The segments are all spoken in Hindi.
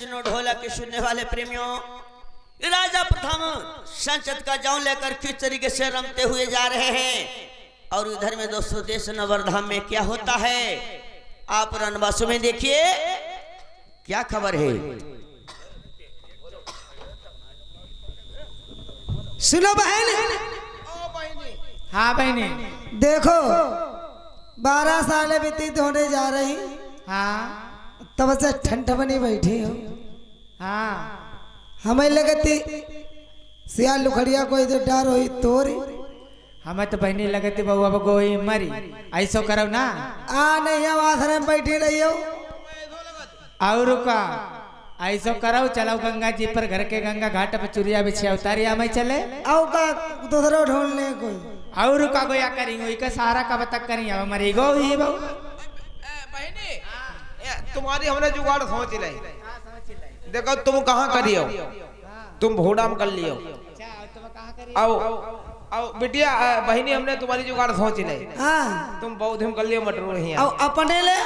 सज्जनों, ढोलक के सुनने वाले प्रेमियों, राजा प्रथम संचत का जाऊं लेकर किस तरीके से रमते हुए जा रहे हैं। और इधर में दोस्तों देश नवरधाम में क्या होता है आप रणवासों में देखिए क्या खबर है। सुनो बहन। हाँ बहनी, देखो 12 साल व्यतीत होने जा रही। हाँ तब से ठंड बनी बैठी हो। हाँ हमें लगती सिया लुखड़िया कोई तो डर हुई तोरी। हमें तो बहनी लगती बउआ गोई मरी ऐसो करो ना। नहीं हम आश्रम में बैठी रही हो। और का ऐसो करो, चलो गंगा जी पर घर के गंगा घाट पर चुरिया बिछिया उतारिया में चले। औ का दूसरो ढूंढने कोई और का गोया करी हुई का सारा कब तक करी अब मरी गो ही बहु। बहनी तुम्हारी हमने जुगाड़ सोच ली। देखो तुम कहाँ करियो, तुम भोडाम कर लियो। आओ आओ बिटिया बहनी हमने तुम्हारी जुगाड़ सोच ली। हाँ तुम बौद्ध में कर लियो मटरू ही औ अपने ले।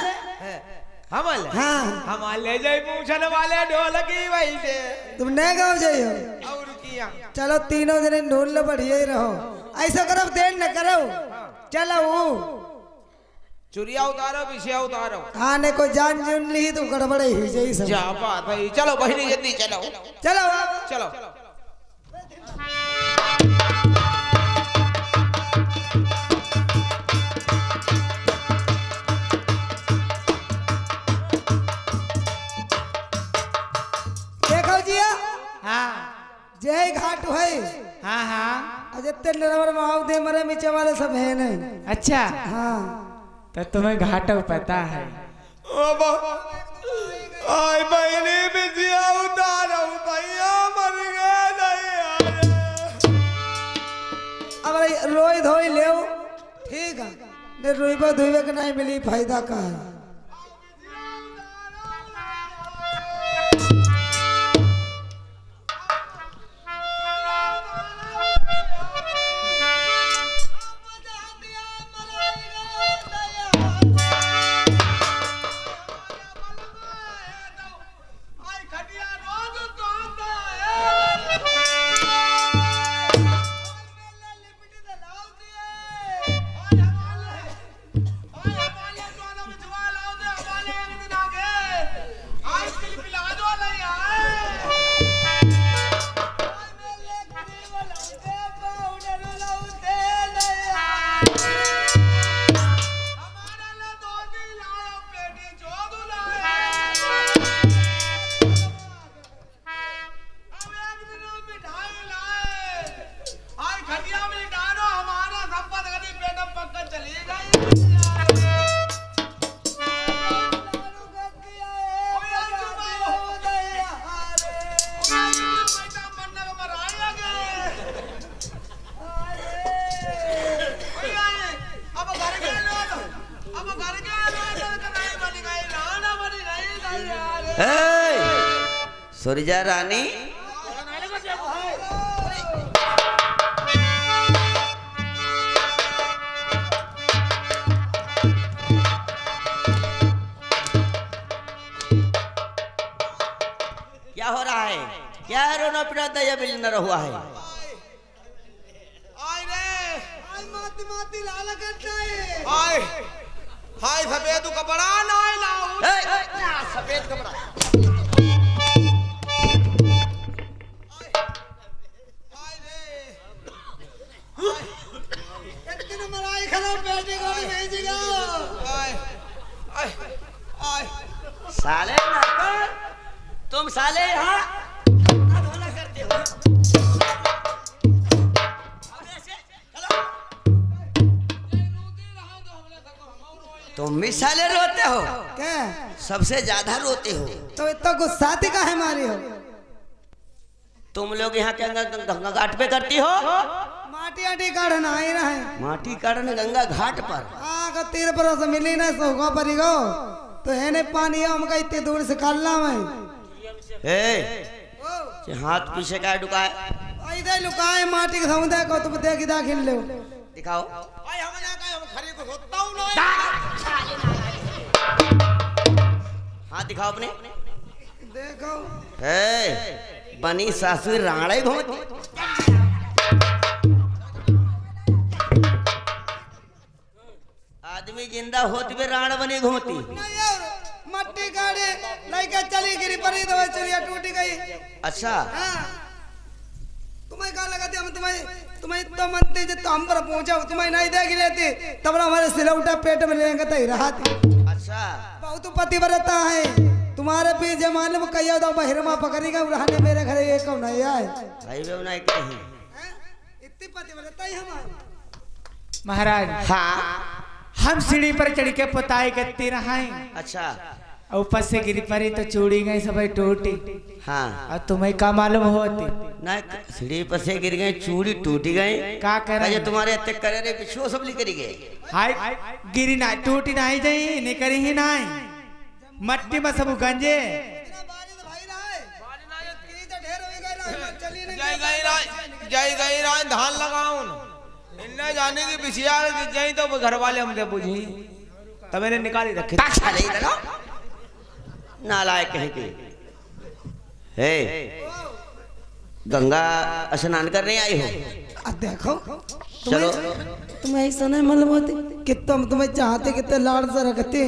हम ले जाए पूछने वाले ढोलकी वही से तुम नहीं गाँव जाइयो। और किया चलो तीनों जने ढूंढ लो, बढ़िया ही रहो। ऐसा करो देर न करो, चलो वो चुरिया उतारो बिछिया उतारो। हाँ ने कोई जान जुन ली तो गड़बड़े ही जाई सब। जा बात है, चलो बहनी जल्दी चलो चलो आप चलो। देखो जिया। हाँ जय घाट है। हाँ हाँ अजत्य नरवर माव दे मरे मिचे वाले सब है नहीं। अच्छा, हाँ तो तुम्हें घाटो पता है। आई बहनी बिछिया उतारो भैया मर गए नहीं। अब रोई धोई ले ठीक है। ने रोईबा धोईबा के नहीं मिली फायदा का है। सुरजा रानी क्या हो रहा है? क्या रोना पिटा दया बिल न हुआ है? हाय हाय सफेद कपड़ा नहीं लाओ। सफेद कपड़ा साले नौकर, तुम साले यहाँ करते हो। तुम भी साले रोते हो क्या? सबसे ज्यादा रोते हो। तो इतना गुस्सा का है मारी हो। तुम लोग यहाँ के गंगा घाट पे करती हो? माटी आटी काढ़ना ही रहे। माटी काढ़ने गंगा घाट पर आग तीर पर से मिली ना सोगा परी गो तो है ने पानी हमका इतने दूर से कालना में। हाथ पीछे का डुका है। इधर लुकाए माटी के समुदाय को तुम देख दाखिल ले दिखाओ। हाथ दिखाओ अपने। देखो है बनी सासू राणे घूमती। आदमी जिंदा होती भी राण बनी घूमती। नहीं यार, मट्टी गाड़ी लड़का चली गिरी पड़ी तो चुरिया टूट गई। अच्छा हाँ। तुम्हें कहा लगा हम तुम्हें तो मनते जब तो हम पर पहुंचा तुम्हें नहीं देख लेते तब हमारे सिलौटा पेट में लेंगे तो ही रहा थी। अच्छा बहुत पतिव्रता है तुम्हारे भी जमाने में कहियो तो बहिरमा पकड़ेगा रहने मेरे घर ये कौन नहीं आए भाई वे नहीं कहीं। इतनी पतिव्रता ही हमारी। महाराज हाँ हम सीढ़ी पर चढ़ के पुताई करती रहाई, अच्छा ऊपर से गिरी पड़ी तो चूड़ी गई सब टूटी। हाँ और तुम्हें क्या मालूम होती? ना सीढ़ी पर से गिर गए चूड़ी टूटी गई। का करे अजय तुम्हारे इतने करे रे पिछुओ सब लिख गए। हाय गिरी ना टूटी नहीं जाई निकरी ही नहीं मट्टी में सब गंजे। जय गई राय धान लगाऊं इन्ना जाने की बिछिया जई तो घर वाले हमसे बुझी तब मैंने निकाली रखे। नालायक कहीं के। हे गंगा स्नान करने आई हो? देखो चलो तुम्हें ऐसा नहीं मालूम होती कि तुम्हें चाहते कितने लाड़ से रखते।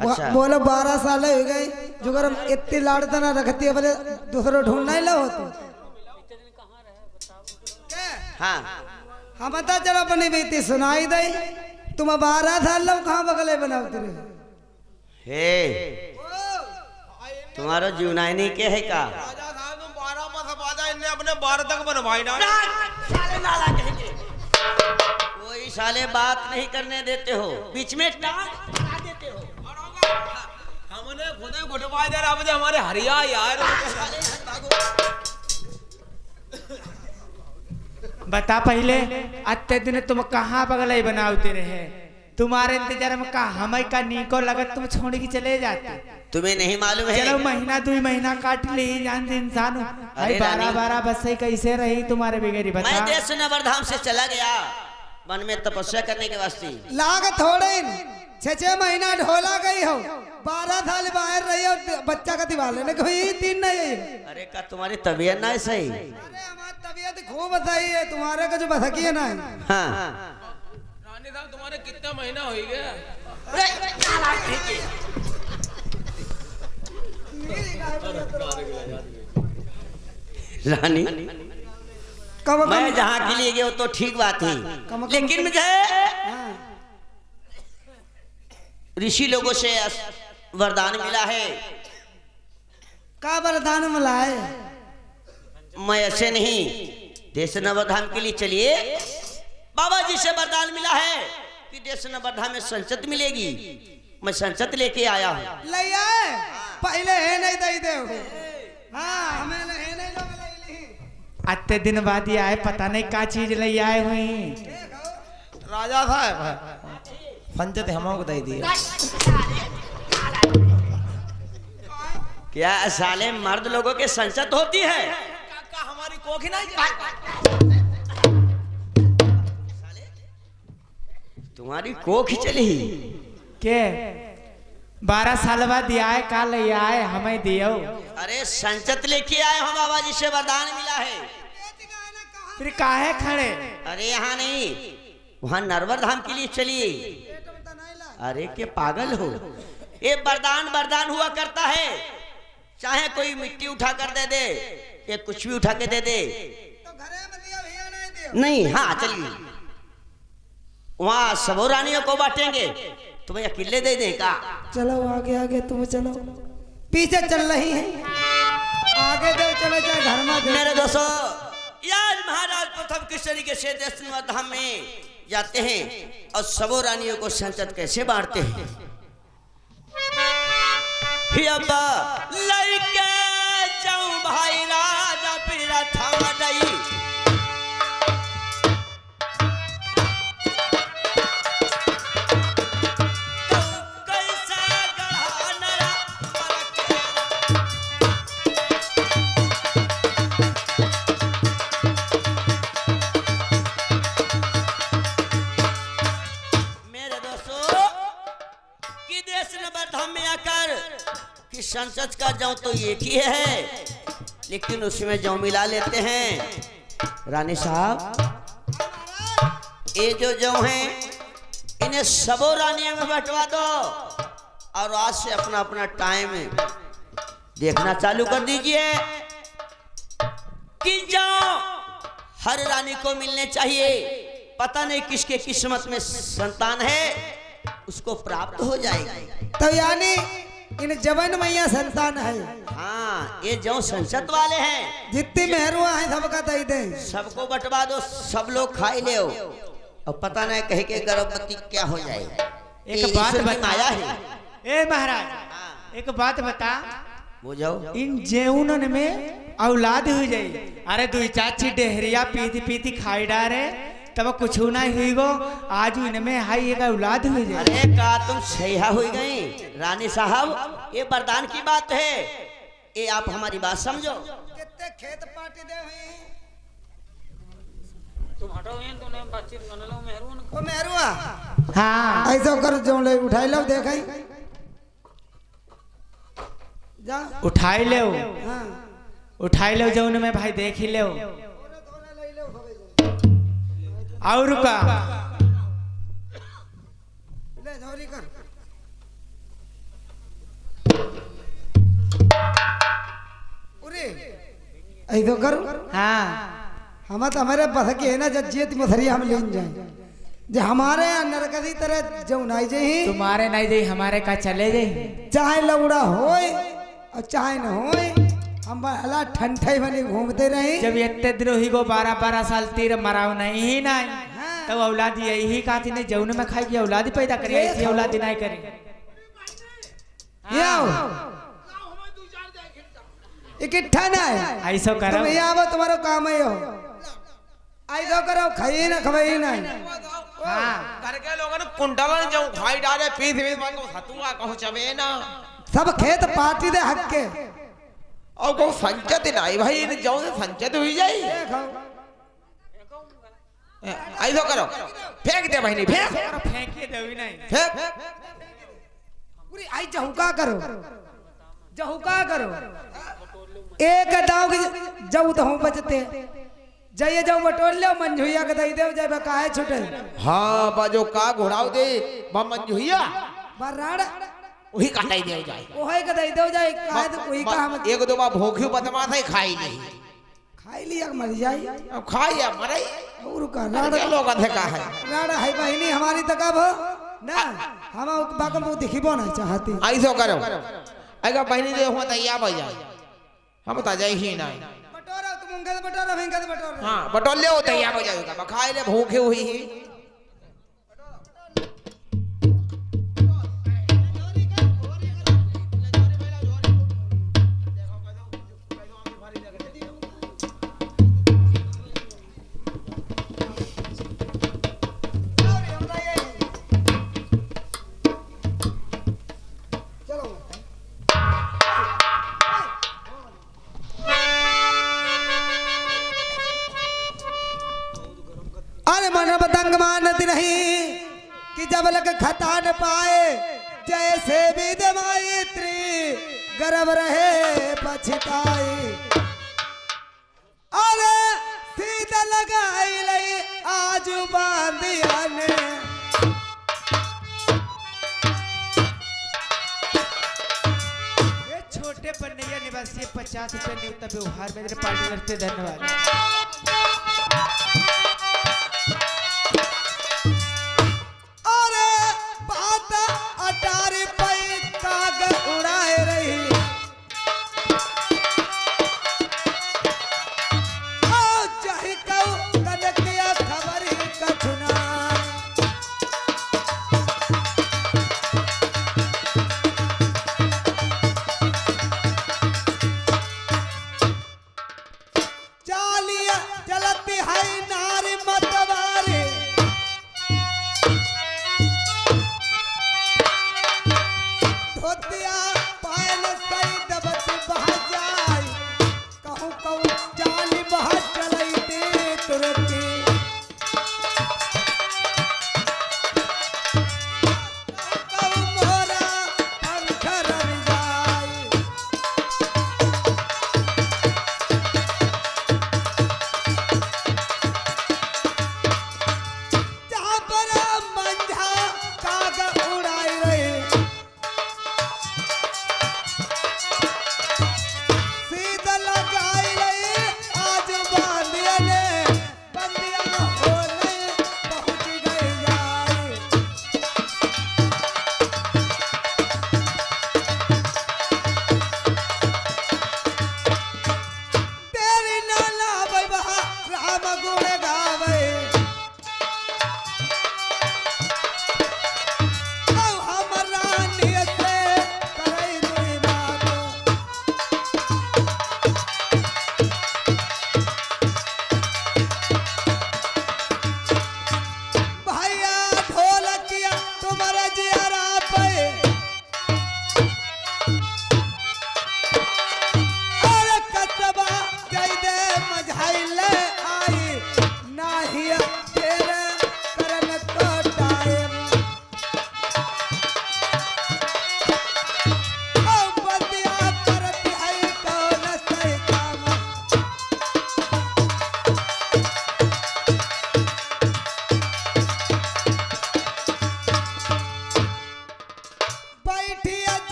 अच्छा। बोलो 12 साल हो गए जो अगर इतने लाड़ से ना रखती है बोले दूसरा ढूंढना ही लो होते। हाँ हाँ बता चलो अपनी बीती सुनाई दे तुम 12 साल लो कहाँ बगले बनाते रहे। हे तुम्हारा जीवनाई नहीं के है का? राजा साहब तुम 12 मत सपादा इनने अपने 12 तक बनवाई ना। साले नाला कहेंगे। कोई साले बात नहीं करने देते हो बीच में टांग अड़ा देते हो। हमने खुद घुटवाई दे रहा मुझे हमारे हरिया यार। बता पहले अत्ते दिन तुम कहाँ बगले बनाते रहे? तुम्हारे इंतजार में का हमें का नीको लगत तुम छोड़ के चले जाते। तुम्हें नहीं मालूम है? चलो महीना 2 महीना काट ली जान इंसान। अरे 12 बस से कैसे रही तुम्हारे बिगड़ी बता। मैं देश नवरधाम से चला गया वन में तपस्या करने के वास्ते। लाग थोड़े 6 महीना ढोला गई हो 12 साल बाहर रही हो बच्चा का दिवाल लेने कोई 3 नहीं। अरे का तुम्हारी तबीयत ना सही? अरे हमारी तबीयत खूब सही है तुम्हारे का जो बसकी है ना। हाँ रानी साहब तुम्हारे कितना महीना हो गया? रानी कब मैं जहाँ के लिए गया तो ठीक बात है लेकिन मुझे ऋषि लोगों से वरदान मिला है। का वरदान मिला है? मैं ऐसे नहीं देश नवरधाम के लिए चलिए बाबा जी से वरदान मिला है कि देश नवरधाम में संचत मिलेगी। मैं संचत लेके आया हूँ। ले आए पहले है नहीं दे दे। हाँ हमें है नहीं लोग ले ली। अत्ते दिन बाद ही आए पता नहीं क्या चीज ले आए हुई। राजा साहब पंचत हमको दे दिया। क्या साले मर्द लोगों के संचत होती है? काका हमारी कोख ही नहीं। तुम्हारी कोख चली के 12 साल बाद आए का ले आए हमें दियो। अरे संचत लेके आए हम बाबा जी से वरदान मिला है। फिर काहे खड़े? अरे यहाँ नहीं वहाँ नरवर धाम के लिए चलिए। अरे के पागल हो? ये वरदान हुआ करता है चाहे कोई मिट्टी उठा कर दे दे ये कुछ भी उठा के दे दे। तो घरे में दिया भैया नहीं दिया। नहीं हाँ चलिए वहाँ सबो रानियों को बांटेंगे तुम्हें अकेले दे दें का? चलो आगे आगे तुम चलो पीछे चल रही है आगे दे चले चाहे घर में दे। मेरे दोस्तों यार महाराज प्रथम किस तरीके से देश धाम में जाते हैं और सबो रानियों को संचत कैसे बांटते हैं। लड़के जाऊं भाई राजा पीरा था नहीं कि संसद का जौ तो एक ही है, लेकिन उसमें जौ मिला लेते हैं। रानी साहब, ये जो जौ हैं इन्हें सबों रानियों में बंटवा दो और आज से अपना अपना टाइम देखना चालू कर दीजिए कि जौ हर रानी को मिलने चाहिए। पता नहीं किसके किस्मत में संतान है, उसको प्राप्त हो जाएगी। तो यानी इन जवन मैया संतान है। हाँ, ये जो संसद वाले हैं, जितनी मेहरुआ है सबका दे दे, सबको बंटवा दो, सब लोग खाई ले। और पता नहीं कहे के गर्भवती क्या हो जाएगा। एक बात बता, आया है। ए महाराज, एक बात बता, बुझाओ। इन जेउनन में औलाद हो जाई। अरे दुई चाची डेहरिया पीती पीती खाई डारे तब कुछ ना हुई गो, आज इनमें हाई एक औलाद हुई जाए। अरे का तुम सही हुई गई रानी साहब, ये वरदान की बात है, ये आप हमारी बात समझो। कितने खेत पार्टी दे हुई तुम हटाओ ये तो ने बातचीत कर लो मेहरून ओ मेहरुआ। हाँ, ऐसा कर जो ले उठाई लो देखाई जा। उठाई ले, हाँ उठाई ले जौन में भाई देख ही ले। और का ले झोरी कर। उरे ऐसा कर। हाँ, हम तो हमारे बस के है ना जज्जियत मथरी हम ले जाए जे हमारे अंदर कदी तरह जो नाई जही तुम्हारे नहीं जाई हमारे का चले जाई। चाहे लौड़ा होए और चाहे न होए, हम हला ठंडे बने घूमते रहे। जब इतने दिन ही गो 12-12 साल तीर मराव नहीं ही नहीं, तब औलाद यही कहती नहीं जौन में खाई की औलाद ही पैदा करी, ऐसी औलाद नहीं करी। इकट्ठा ना है ऐसा करो। तुम यहाँ आओ, तुम्हारा काम है हो। ऐसा करो, खाइए ना खवाइए ना। हाँ, घर के लोगों ने कुंडलन जो खाई डाले पीस पीस मान को सतुआ कहूं चबे ना, सब खेत पार्टी दे हक के। और को संचत नहीं भाई, इन जो से संचत हुई जाई। ऐसा करो, फेंक दे बहनी, फेंक फेंके देवी नहीं। फेंक। पूरी आई जहुका करो, जहुका करो। एक दाव के जऊ तो हम बचते जाइए, जाओ बटोर लो मंझुइया के दई देव जाए काहे छुटे। हाँ बाजो का घोड़ाव दे बा मंजुहिया बराड़ वही काटाई दे जाए। ओहे के दई देव जाए काहे तो कोई का हम एक दो बार भूखी बदमा था खाई नहीं, खाई लिया मर जाई। अब खाई या मरे और का राड़ के लोग अधे का है। राड़ा है बहिनी हमारी तकब हो ना, हम बाकम वो दिखिबो ना चाहती। ऐसा करो, अगर बहनी दे हुआ तैयार हो जाए, हम तो जाए ही नहीं। बटोरा तुम उनका बटोरा भेंका बटोरा। हाँ बटोल ले हो तैयार हो जाएगा, खाई ले भूखे हुई ही। अरे मन बदंग मानती नहीं कि जब लग खता न पाए, जैसे विद मैत्री गर्व रहे पछताई। अरे सीधा लगाई लई आज बांधिया ने, ये छोटे पन्नैया निवासी 50 रुपए न्यूनतम व्यवहार में मेरे पार्टी करते, धन्यवाद। अटारी पई काग उड़ाए रही, ओ चाहे कऊ कनकिया खबर ही कछुना। चालिया चला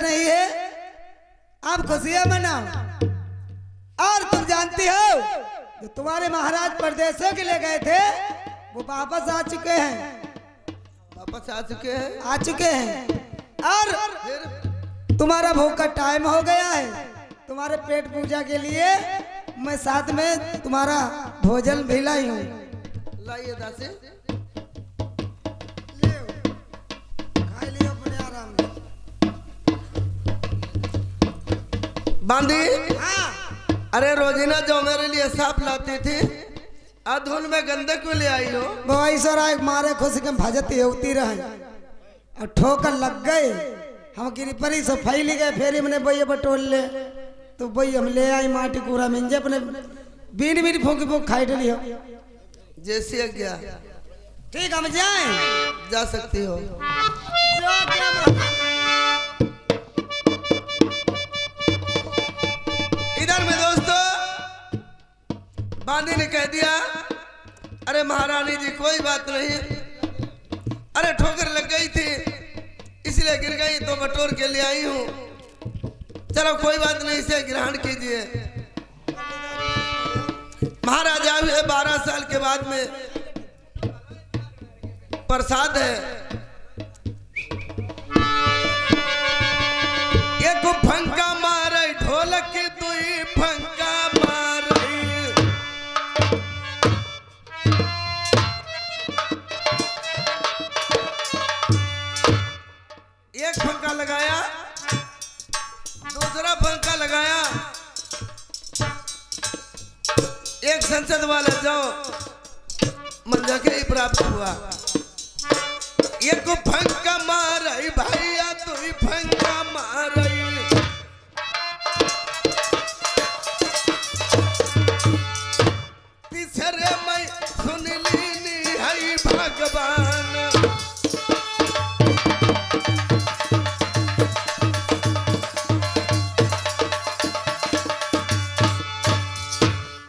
नहीं है, आप खुशियां मनाओ। और तुम जानती हो जो तुम्हारे महाराज परदेशों के लिए गए थे वो वापस आ चुके हैं, वापस आ चुके हैं। आ चुके हैं। और फिर तुम्हारा भोग का टाइम हो गया है। तुम्हारे पेट पूजा के लिए मैं साथ में तुम्हारा भोजन भी लाई हूँ। लाइए दासी। खा लियो अपने आराम से। बांदी, हाँ, अरे रोजीना जो मेरे लिए साफ लाती थी अधुन में गंदे क्यों ले आई हो? वो ऐसा मारे खुश के भजती होती रहे और ठोकर लग गए। हम गिरी परी से फैली गए, फिर हमने बइया बटोल ले तो बई हम ले आई माटी कूड़ा मिंजे अपने बीन बीन फूकी फूक खाई डली हो। जैसी आज्ञा। ठीक हम जाए, जा सकती हो। इधर में दोस्तों बांदी ने कह दिया, अरे महारानी जी कोई बात नहीं, अरे ठोकर लग गई थी इसलिए गिर गई तो बटोर के ले आई हूँ। चलो कोई बात नहीं, इसे ग्रहण कीजिए। महाराजा हुए 12 साल के बाद में प्रसाद है। एक फंका मारे ढोलक दुई फंका मारे, एक फंका लगाया, दूसरा फंका लगाया, एक संसद वाले जाओ मंजा के ही प्राप्त हुआ। एक फंका मारई भैया दुई फंका मारई, तीसरे मैं सुन लीनी है भगवान।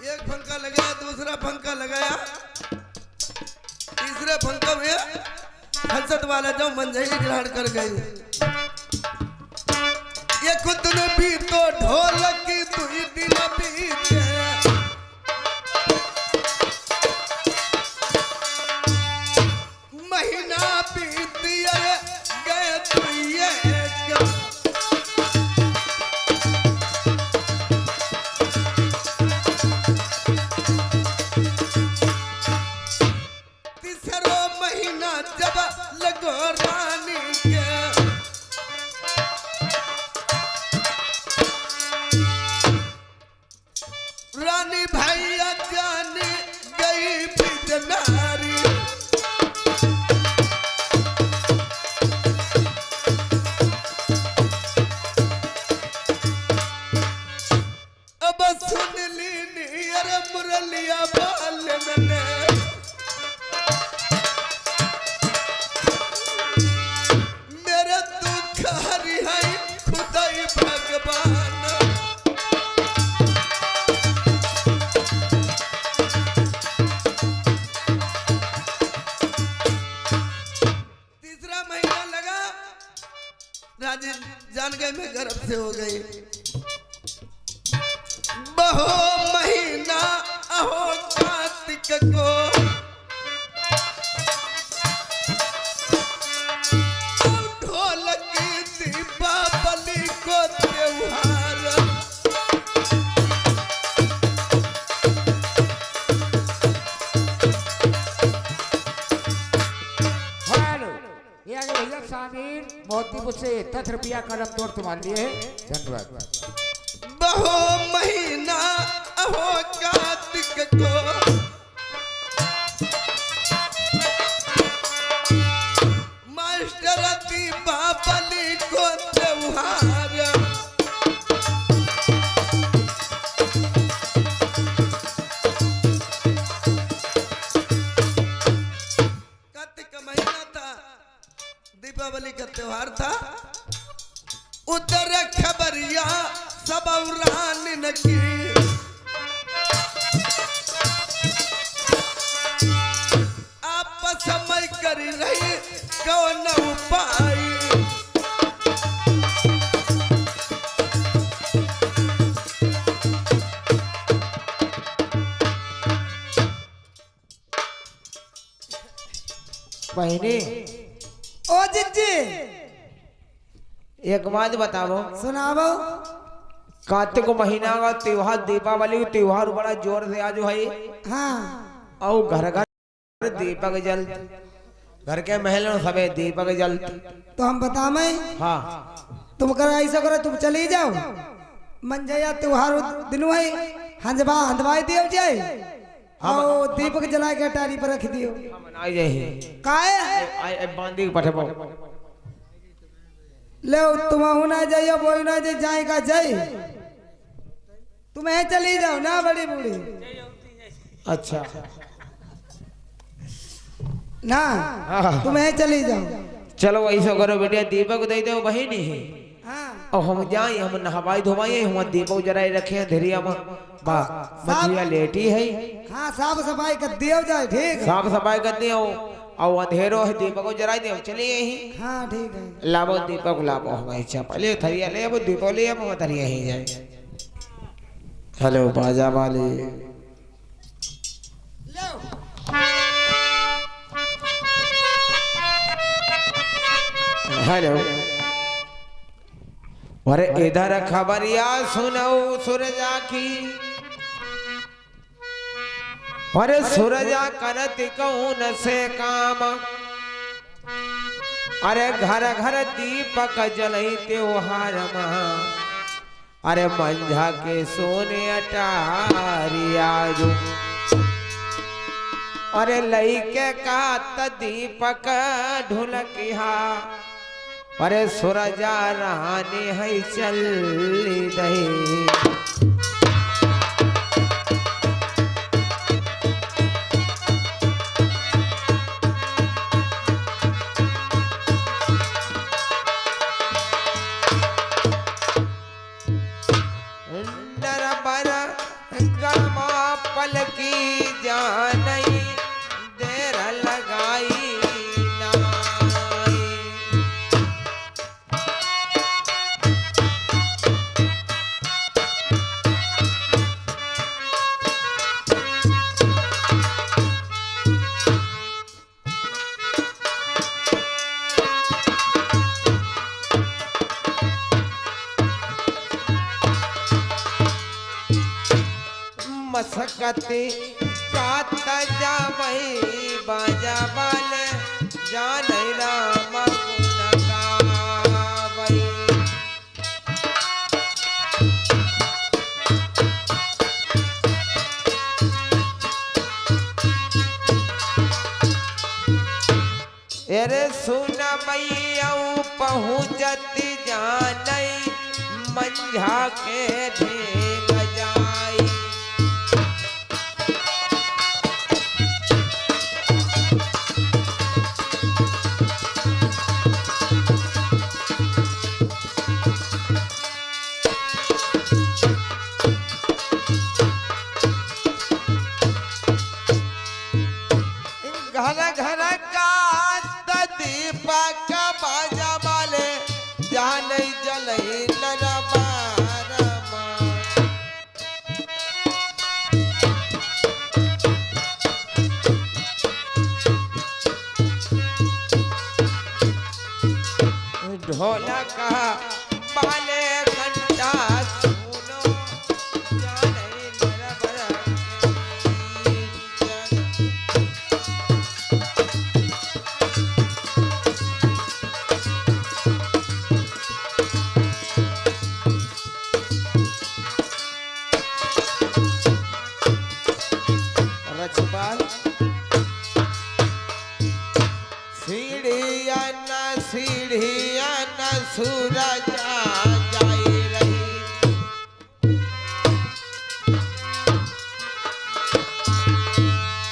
एक फंका लगाया, दूसरा फंका लगाया, तीसरे फंका में हंसत वाला जो मंजही ग्रहण कर गई। ये खुद ने भी तो ढोलक की दुई दिन बीते, महीना बीत गए दुइये तीसरो महीना जब लगो रानी के, रानी भैया जाने गई बिजनारी। अब सुन ली अरे मुरलिया बाल ने, मेरे दुख हरि है खुदाई भगवान। तीसरा महीना लगा, राजी जान गए मैं गर्भ से हो गई। बहो महीना अहो कार्तिक को, ढोलक दीपावली को त्योहार, हेलो ये आगे भैया शामिल मोतीपुर से 10 रुपया का रफ तोड़ तुम्हारे लिए है, धन्यवाद। बहो महीना अहो कार्तिक को, मास्टर दीपावली को त्योहार, कार्तिक का महीना था, दीपावली का त्योहार था। उधर खबरिया सब रान की, आपस में कर रही कौन उपाय, बहनी ओ जिज्जी एक बात बताओ, सुनावो। कार्तिक महीना का त्योहार दीपावली का त्योहार बड़ा जोर से आज है। हाँ और घर घर दीपक जल, घर के महल में सबे दीपक जल। तो हम बतावे। हाँ तुम कर ऐसा करो, तुम चली जाओ मंजया त्योहार दिन है, हंदवाई दियो जाए और दीपक जला के टारी पर रख दियो। मनाई जाए काहे बांधी पठबो ले तुम ना जाइयो, बोल ना जाए जाए का जाए, तुम्हें चली जाओ ना बड़ी बूढ़ी। अच्छा ना तुम्हें चली जाओ। चलो ऐसा करो बेटिया, दीपक दे दो बहिनी है। हाँ और हम जाए, हम नहवाई धोवाई, हम दीपक जराई रखे धीरिया में बा मछलियाँ लेटी है। हाँ साफ सफाई कर दियो जाए, ठीक। साफ सफाई कर दियो और अंधेरो है, दीपक को जराई दियो, चलिए ही। हाँ ठीक है। लाभो दीपक लाभो, हम इच्छा पहले थरिया ले अब दीपक ले अब थरिया ही जाए। हेलो बाजा वाले, हेलो। अरे इधर खबरिया सुनो सूरजा की, अरे सूरजा करत कौन से काम, अरे घर घर दीपक जलई त्योहार महा, अरे मंझा के सोने अटारिया जो, अरे लई के का त दीपक ढुलकिहा, अरे सूरजा रानी है चल दही। पलकी जानई देर लगाई नाई, मसकते काता जावई बाजा वाले जान राम गुण गावई। अरे सुन मैया पहुँचती जानई मंझा के ढेग जाई, घर घर का दीपक बाजा वाले जान जलई नरमा रमा, ढोलक वाले घंटा सुनो जाने नरबर रचपाल सीढ़िया न सूरजा जाई रही,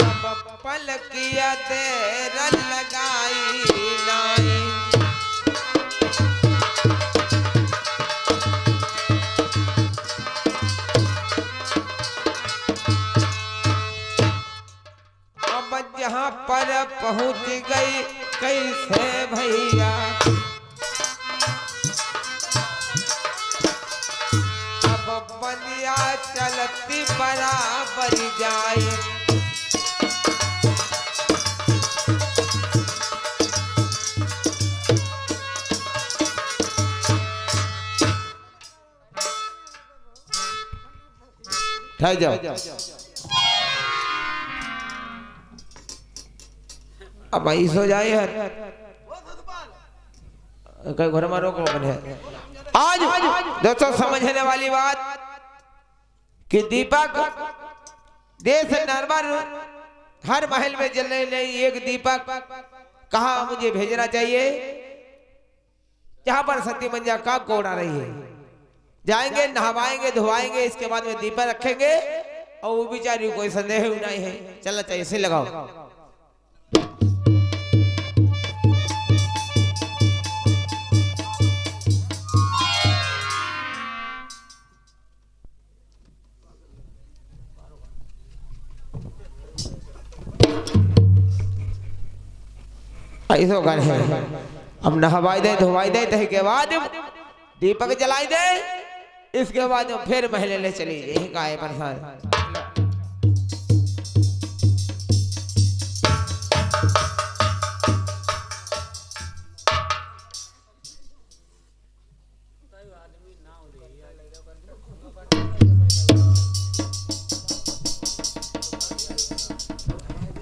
अब पलकिया देर लगाई नाई, अब जहाँ पर पहुँच गई कैसे भैया, अब बलिया चलती बराबर जाए, ठहर जाओ। अब भाई सो जाए यार, कहीं घर में रोको बने। आज दोस्तों समझने वाली बात कि दीपक देश नरवर हर महल में जलने नहीं, एक दीपक कहाँ मुझे भेजना चाहिए जहां पर सती मंजा का कोड़ा रही है। जाएंगे, नहवाएंगे, धोवाएंगे, इसके बाद में दीपक रखेंगे और वो बेचारी कोई संदेह ही नहीं है। चलना चाहिए, इसे लगाओ। ऐसा कर है, अब नहवाई दे, धोवाई दे, तह के बाद दीपक जलाई दे, इसके बाद फिर महले ले चली यही का है परेशान।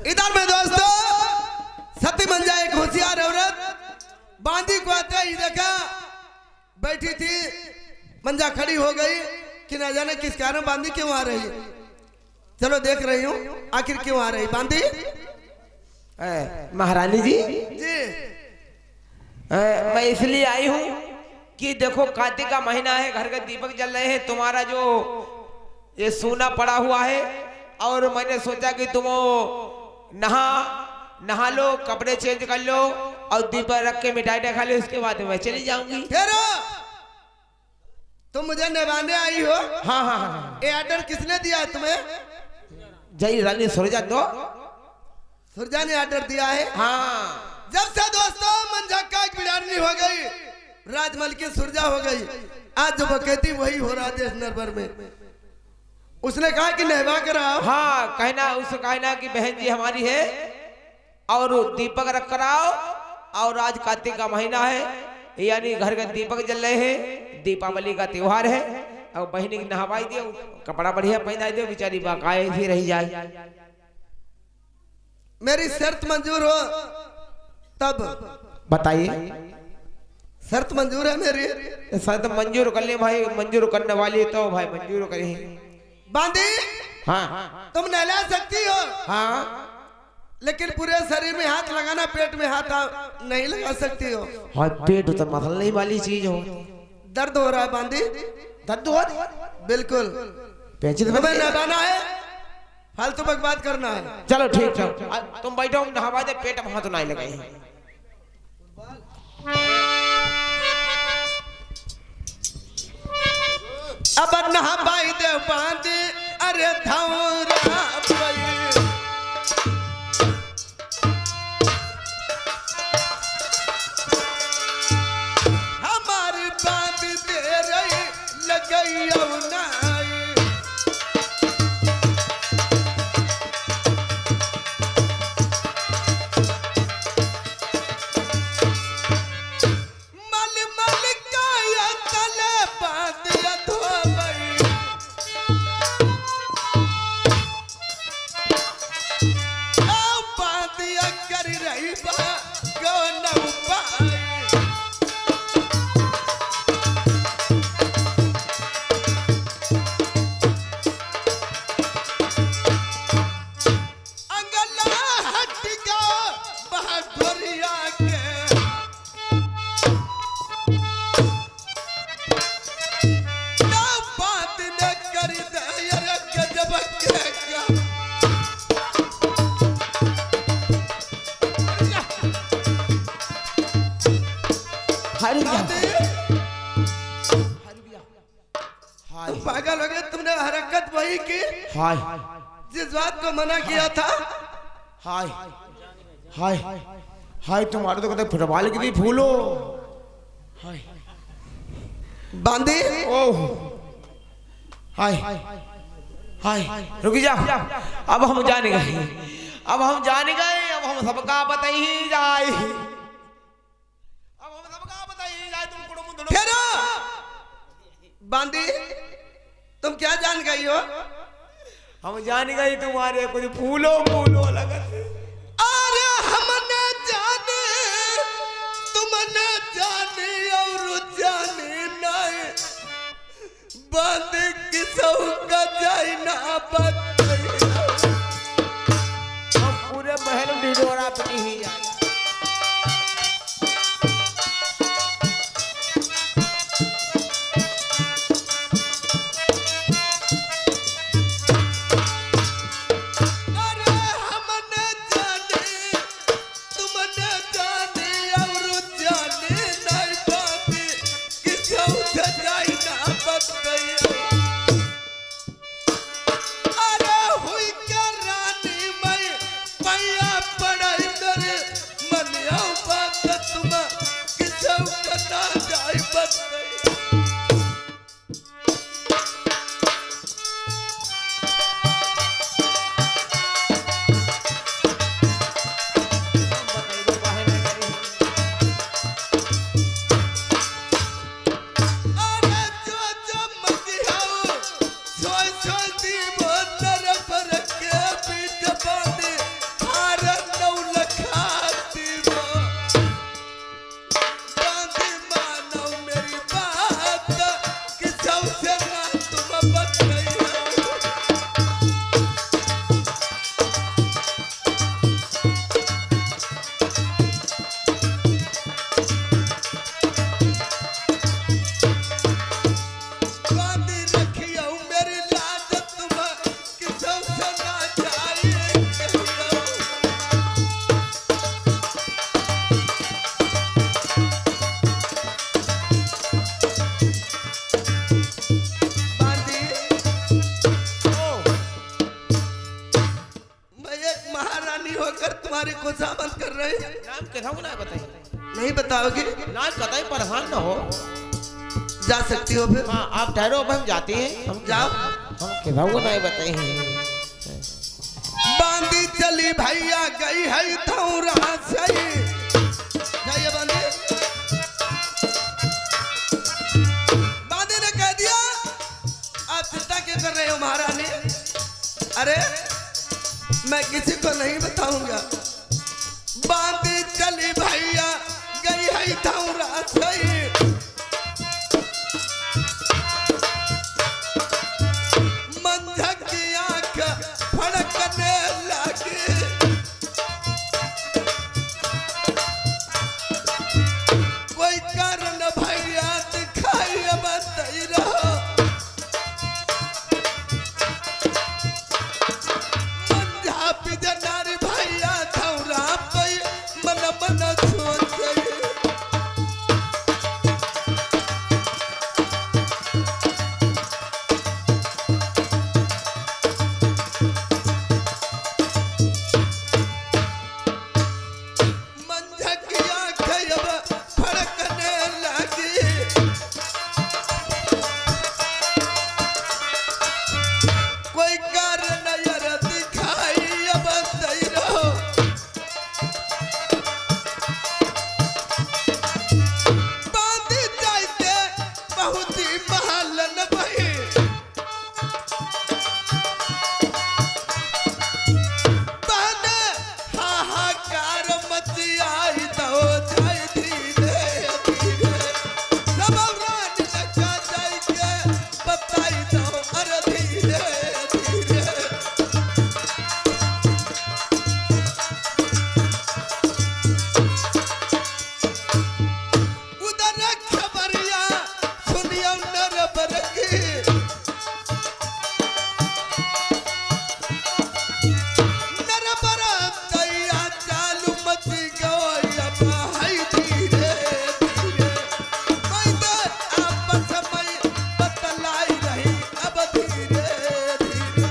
इधर में दोस्तों सती मंजा एक होशियार औरत बांदी को आते ही देखा बैठी थी, मंजा खड़ी हो गई कि ना जाने किस कारण बांदी क्यों आ रही है। चलो देख रही हूँ आखिर क्यों आ रही बांदी। महारानी जी जी मैं इसलिए आई हूँ कि देखो कार्तिक का महीना है, घर के दीपक जल रहे हैं, तुम्हारा जो ये सोना पड़ा हुआ है और मैंने सोचा कि तुम नहा लो, कपड़े चेंज कर लो और दीपक रख के मिठाई खा लो, इसके बाद मैं चली जाऊंगी। ठहरो, तुम मुझे निभाने आई हो? हाँ हाँ हाँ। ये ऑर्डर किसने दिया है तुम्हें? जय रानी सुरजा दो। सुरजा ने ऑर्डर दिया है? हाँ। जब से दोस्तों मंजा का एक बिगाड़नी हो गई, राजमल की सुरजा हो गई, आज जो बकैती वही हो रहा देश नरबर में। उसने कहा कि नहवा कर आओ। हाँ, कहना उसको कहना कि बहन जी हमारी है और दीपक रख कर आओ, और आज कार्तिक का महीना है, यानी घर के दीपक जल रहे हैं, दीपावली का त्योहार है, और बहनी की नहवाई दियो, कपड़ा बढ़िया पहना दो, बेचारी बाकाये ही रह जाए। मेरी शर्त मंजूर हो तब बताइए। शर्त मंजूर है मेरी? शर्त मंजूर कर ले भाई, मंजूर करने वाली तो भाई मंजूर करें। बांदी हाँ तुम नहला सकती हो, हाँ, लेकिन पूरे शरीर में हाथ लगाना, पेट में हाथ नहीं लगा सकती हो। हाँ पेट तो मसलने वाली चीज हो। दर्द हो रहा है बांदी? दर्द हो बिल्कुल। तुम्हें नहलाना है, फालतू बकवास करना है। चलो ठीक है, तुम बैठो, हम नहवा दे, पेट में हाथ नहीं लगाए। अब नहवाई दे बांदी, अरे धौरा हमारी बांदी दे रही लगई नाई। मल मल काया तले बांदिया धोबई, बांदिया कर रही बा गौनऊ पाई। अंगला हट गया बहादुरिया के, ना बात न कर दे यार गजब के क्या। तुम पागल हो गए, तुमने हरकत वही की हाय जिस बात को मना किया था। हाय हाय हाय, तुम्हारे तो कहते फुटबॉल की भी फूलो। हाय बांदी ओह हाय हाय, रुक जा, अब हम जान गए, अब हम जान गए, अब हम सबका बताई जाए, अब हम सबका बताई जाए। तुम कुड़ुम फिर बांदी तुम क्या जान गई हो? हम जान गए तुम्हारे कुछ फूलो फूलो लगत। अरे हम न जाने तुम न जाने और जाने नहीं बंद किसौ का जाए ना बताइए। हम पूरे महल में ढिढोरा पिटी ही जाए। अरे हम न जाने तुम न जाने और जाने नहीं बंद किसौ का जाए ना बताइए। अरे हुई क्या रानी मैं मैया पढ़ाई करे मनिया बात तुम किसौ कता जाए बताइए। अरे जो मगियाओ सोई सोई दी बोतर पर के बीच बांधे हार नौ लखाती वो बांधे मानो मेरी बात कि सबसे ना तुम बताइए। बांधी रखियो मेरी लाज तुम कि सबसे ना जाए कहियो। बांधी मैं एक महारानी होकर तुम्हारी खुशामद कर रही हूं। नाम कहता हूँ ना बताइए। नहीं बताओगे? नाम कतई परेशान न हो। जा सकती हो फिर? हाँ आप ठहरो अब हम जाते हैं। हम जाओ। हम कहता हूँ ना बताइए। बांधी चली भैया गई है धौरा सही। जाइए बांधी। बांधी ने कह दिया आप चिंता क्यों कर रहे हो महारानी? अरे मैं किसी को नहीं बताऊंगा। बांधी चली भैया गई है धौरा सही। मंझक की आंख फड़कने लगी। कोई कारण भैया दिखाई बताई रहो। मंझा पिजनारी भैया धौरा पे मन मन सोच गई। मंझकिया खयब फड़कने लगी। कोई कारण यार दिखाई अब दई रहो। बांधी जाते बहुत ही महालन भई। बहने हाहाकार मची आई तो जाई धीरे धीरे। सब रानी लगा जाई के बताई दो अरे धीरे धीरे। उधर खबरिया सुनियो नरबर की। नरबर दैया चालू मची गई अब है धीरे धीरे। मैं तो आपस में बतलाई रही अब धीरे धीरे।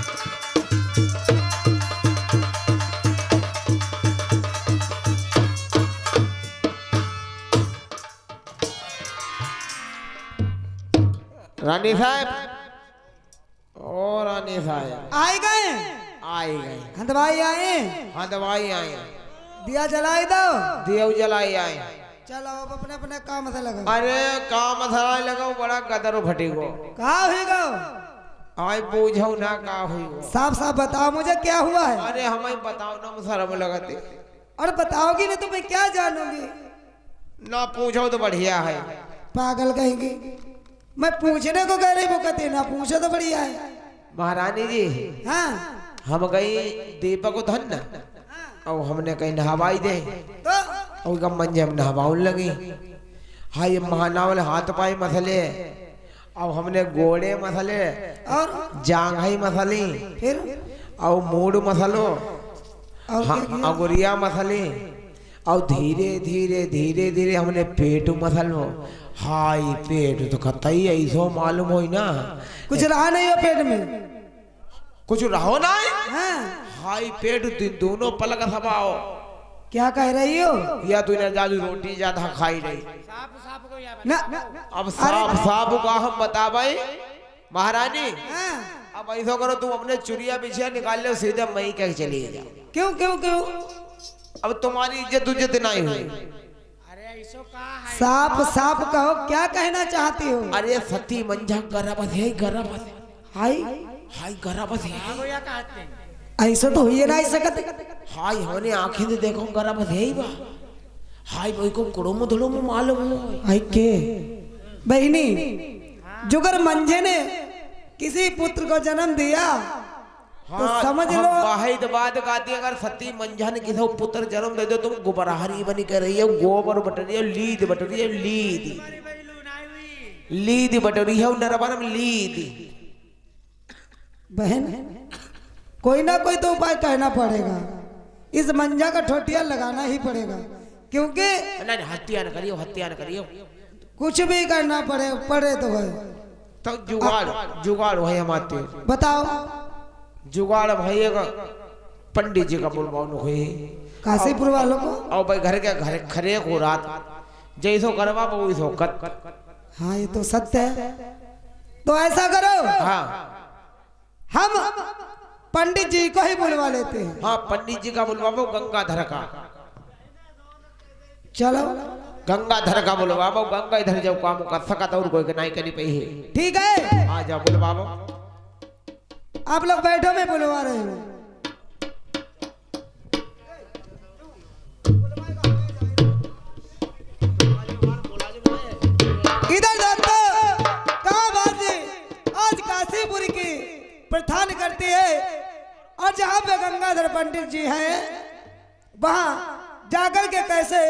रानी साहब ओ रानी साहब आए गए आए गए। हंदवाई आए। हाँ दवाई आए। दिया जलाई दो। दियो जलाई आए। चलो अब अपने अपने काम से लगो। अरे काम धराए लगाओ बड़ा गदर फटी को। कहा हुई गो? आई पूछो ना का हुई वो। साफ साफ बताओ मुझे क्या हुआ है। अरे हमें बताओ ना, शर्म लगती। और बताओगी नहीं तो मैं क्या जानूंगी। ना पूछो तो बढ़िया है। पागल कहेंगी, मैं पूछने को कह रही, वो कहते ना पूछो तो बढ़िया है। महारानी जी हाँ हम गई दीपक धन न, और हमने कहीं नहवाई दे, तो और कम मंजे हम नहवाउन लगी। हाय महानावल हाथ पाए मसले, और हमने गोड़े मसले और जांघई मसली, फिर और मूड मसलो, और हाँ क्या किया? अगुरिया मसली, और धीरे धीरे धीरे धीरे हमने पेट मसलो। हाय पेट तो कतई ऐसो मालूम हो ना, कुछ रहा नहीं हो पेट में। कुछ रहो ना। हाँ हाय पेट दोनों पलक सबाओ। क्या कह रही हो। या तूने जादू रोटी ज्यादा खाई रही। ना अब साफ साफ का हम बता भाई महारानी। हाँ, अब ऐसा करो, तुम अपने चुरिया बिछिया निकाल लो, सीधे मई कह चली जाओ। क्यों क्यों क्यों। अब तुम्हारी इज्जत नहीं हुई। साफ साफ कहो, क्या कहना चाहती हो। अरे सती मंझा गरबत है, गरबत हाय हाय गरबत है। ऐसा तो हुई ना सकत। हाय हमने आंखें से देखो गरबत है ही बा। हाय भाई को कुड़ुम धुड़ुम मालूम हो। हाय के बहनी, जुगर मंझे ने किसी पुत्र को जन्म दिया तो समझ लो। वाहिद बात कहती है, अगर सती मंझा ने किसी पुत्र जन्म दे दो, तुम गुबराहरी बनी कर रही है, गोबर बट रही है, लीद बट रही है, लीद बट रही है, नरबन में लीद। बहन कोई ना कोई तो उपाय कहना पड़ेगा, इस मंजा का ठोटिया लगाना ही पड़ेगा, क्योंकि नहीं हत्या न करियो, हत्या न करियो। कुछ भी करना पड़े तो है। तो जुगाड़ भाई हमारे बताओ। जुगाड़ भाई का पंडित जी का बुलवानो हुई काशीपुर वालों को। और भाई घर के घर खरे हो रात जैसो करवा वो इसो कत। हाँ ये तो सत्य है। तो ऐसा करो, हाँ हम पंडित जी को ही बुलवा लेते हैं। हाँ पंडित जी का बुलवाओ, गंगाधर का। चलो गंगाधर का बुलवाओ, गंगा इधर जाओ काम कर सकत और कोई नहीं करी पई है। ठीक है, आ जाओ बुलवाओ। आप लोग बैठो, मैं बुलवा रही हूँ। इधर दोस्तों, कहाँ बात जी आज काशीपुर की प्रधान करती है, और जहाँ पे गंगाधर पंडित जी हैं वहाँ जाकर के कैसे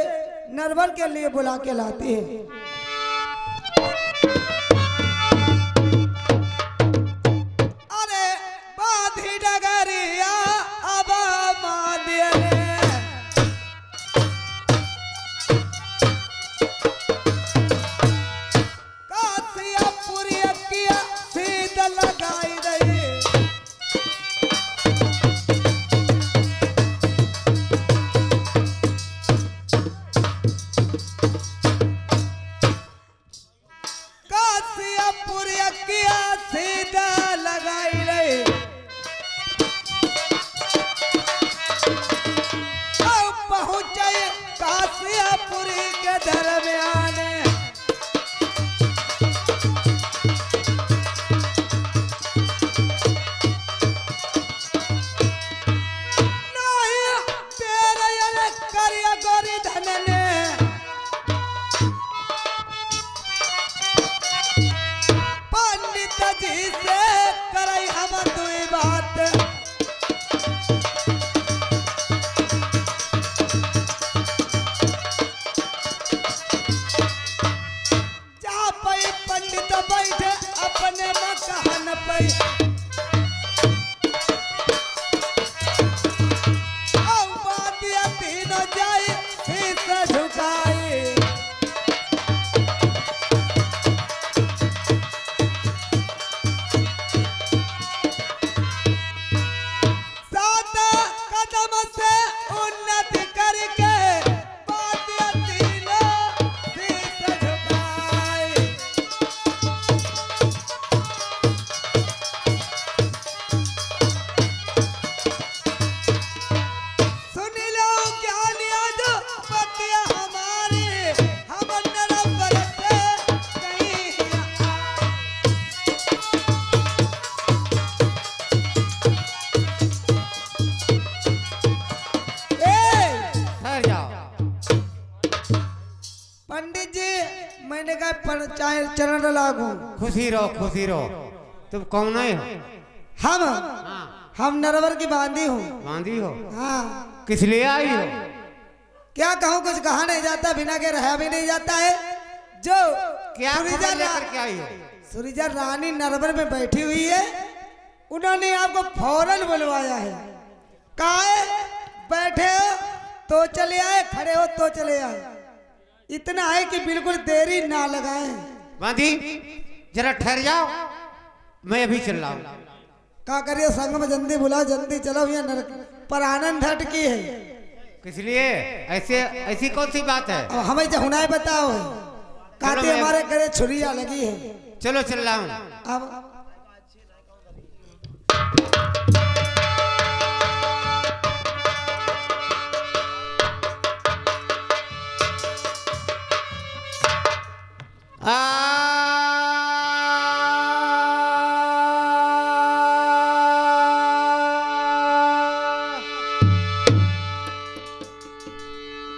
नरवर के लिए बुला के लाती है। अरे बाधी डगरिया अब मादिया रे, कासिया पूरी किया सीधा लगाई रही। कासिया पूरी किया सीधा लगाई रही। अब पहुंचे कासियापुरी के दरमियान, नहीं तेरे ये करिया गोरी धन ने पंडित जी से करई हम दुई बात। जा पई पंडित बैठे अपने मकान पे, औ बादिया तीनों जाए शीश झुकाए। सात कदम से उन्नति करके बादिया तीनों शीश झुकाए। चाहे चरण लागू। खुशी रहो तुम कौन है? हम नरवर की बांदी हूँ। बांधी हो? हाँ। किस लिए आई हो? क्या कहूँ, कुछ कहा नहीं जाता, बिना के रहा भी नहीं जाता है। जो क्या खबर लेकर के आई हो? सुरीजा रानी नरवर में बैठी हुई है, उन्होंने आपको फौरन बुलवाया है। कहा है बैठे हो तो चले आए, खड़े हो तो चले आए। इतना है कि बिल्कुल देरी ना लगाए। बांधी जरा ठहर जाओ, मैं अभी चल रहा हूँ। क्या करिए, संग में जल्दी बुलाओ, जल्दी चलो, यहाँ नरक पर आनंद हटकी है। किस लिए? ऐसे ऐसी कौन सी बात है? अब हमें जहुनाए बताओ, कहते हमारे घरे छुरिया लगी है। चलो चल रहा हूँ। अब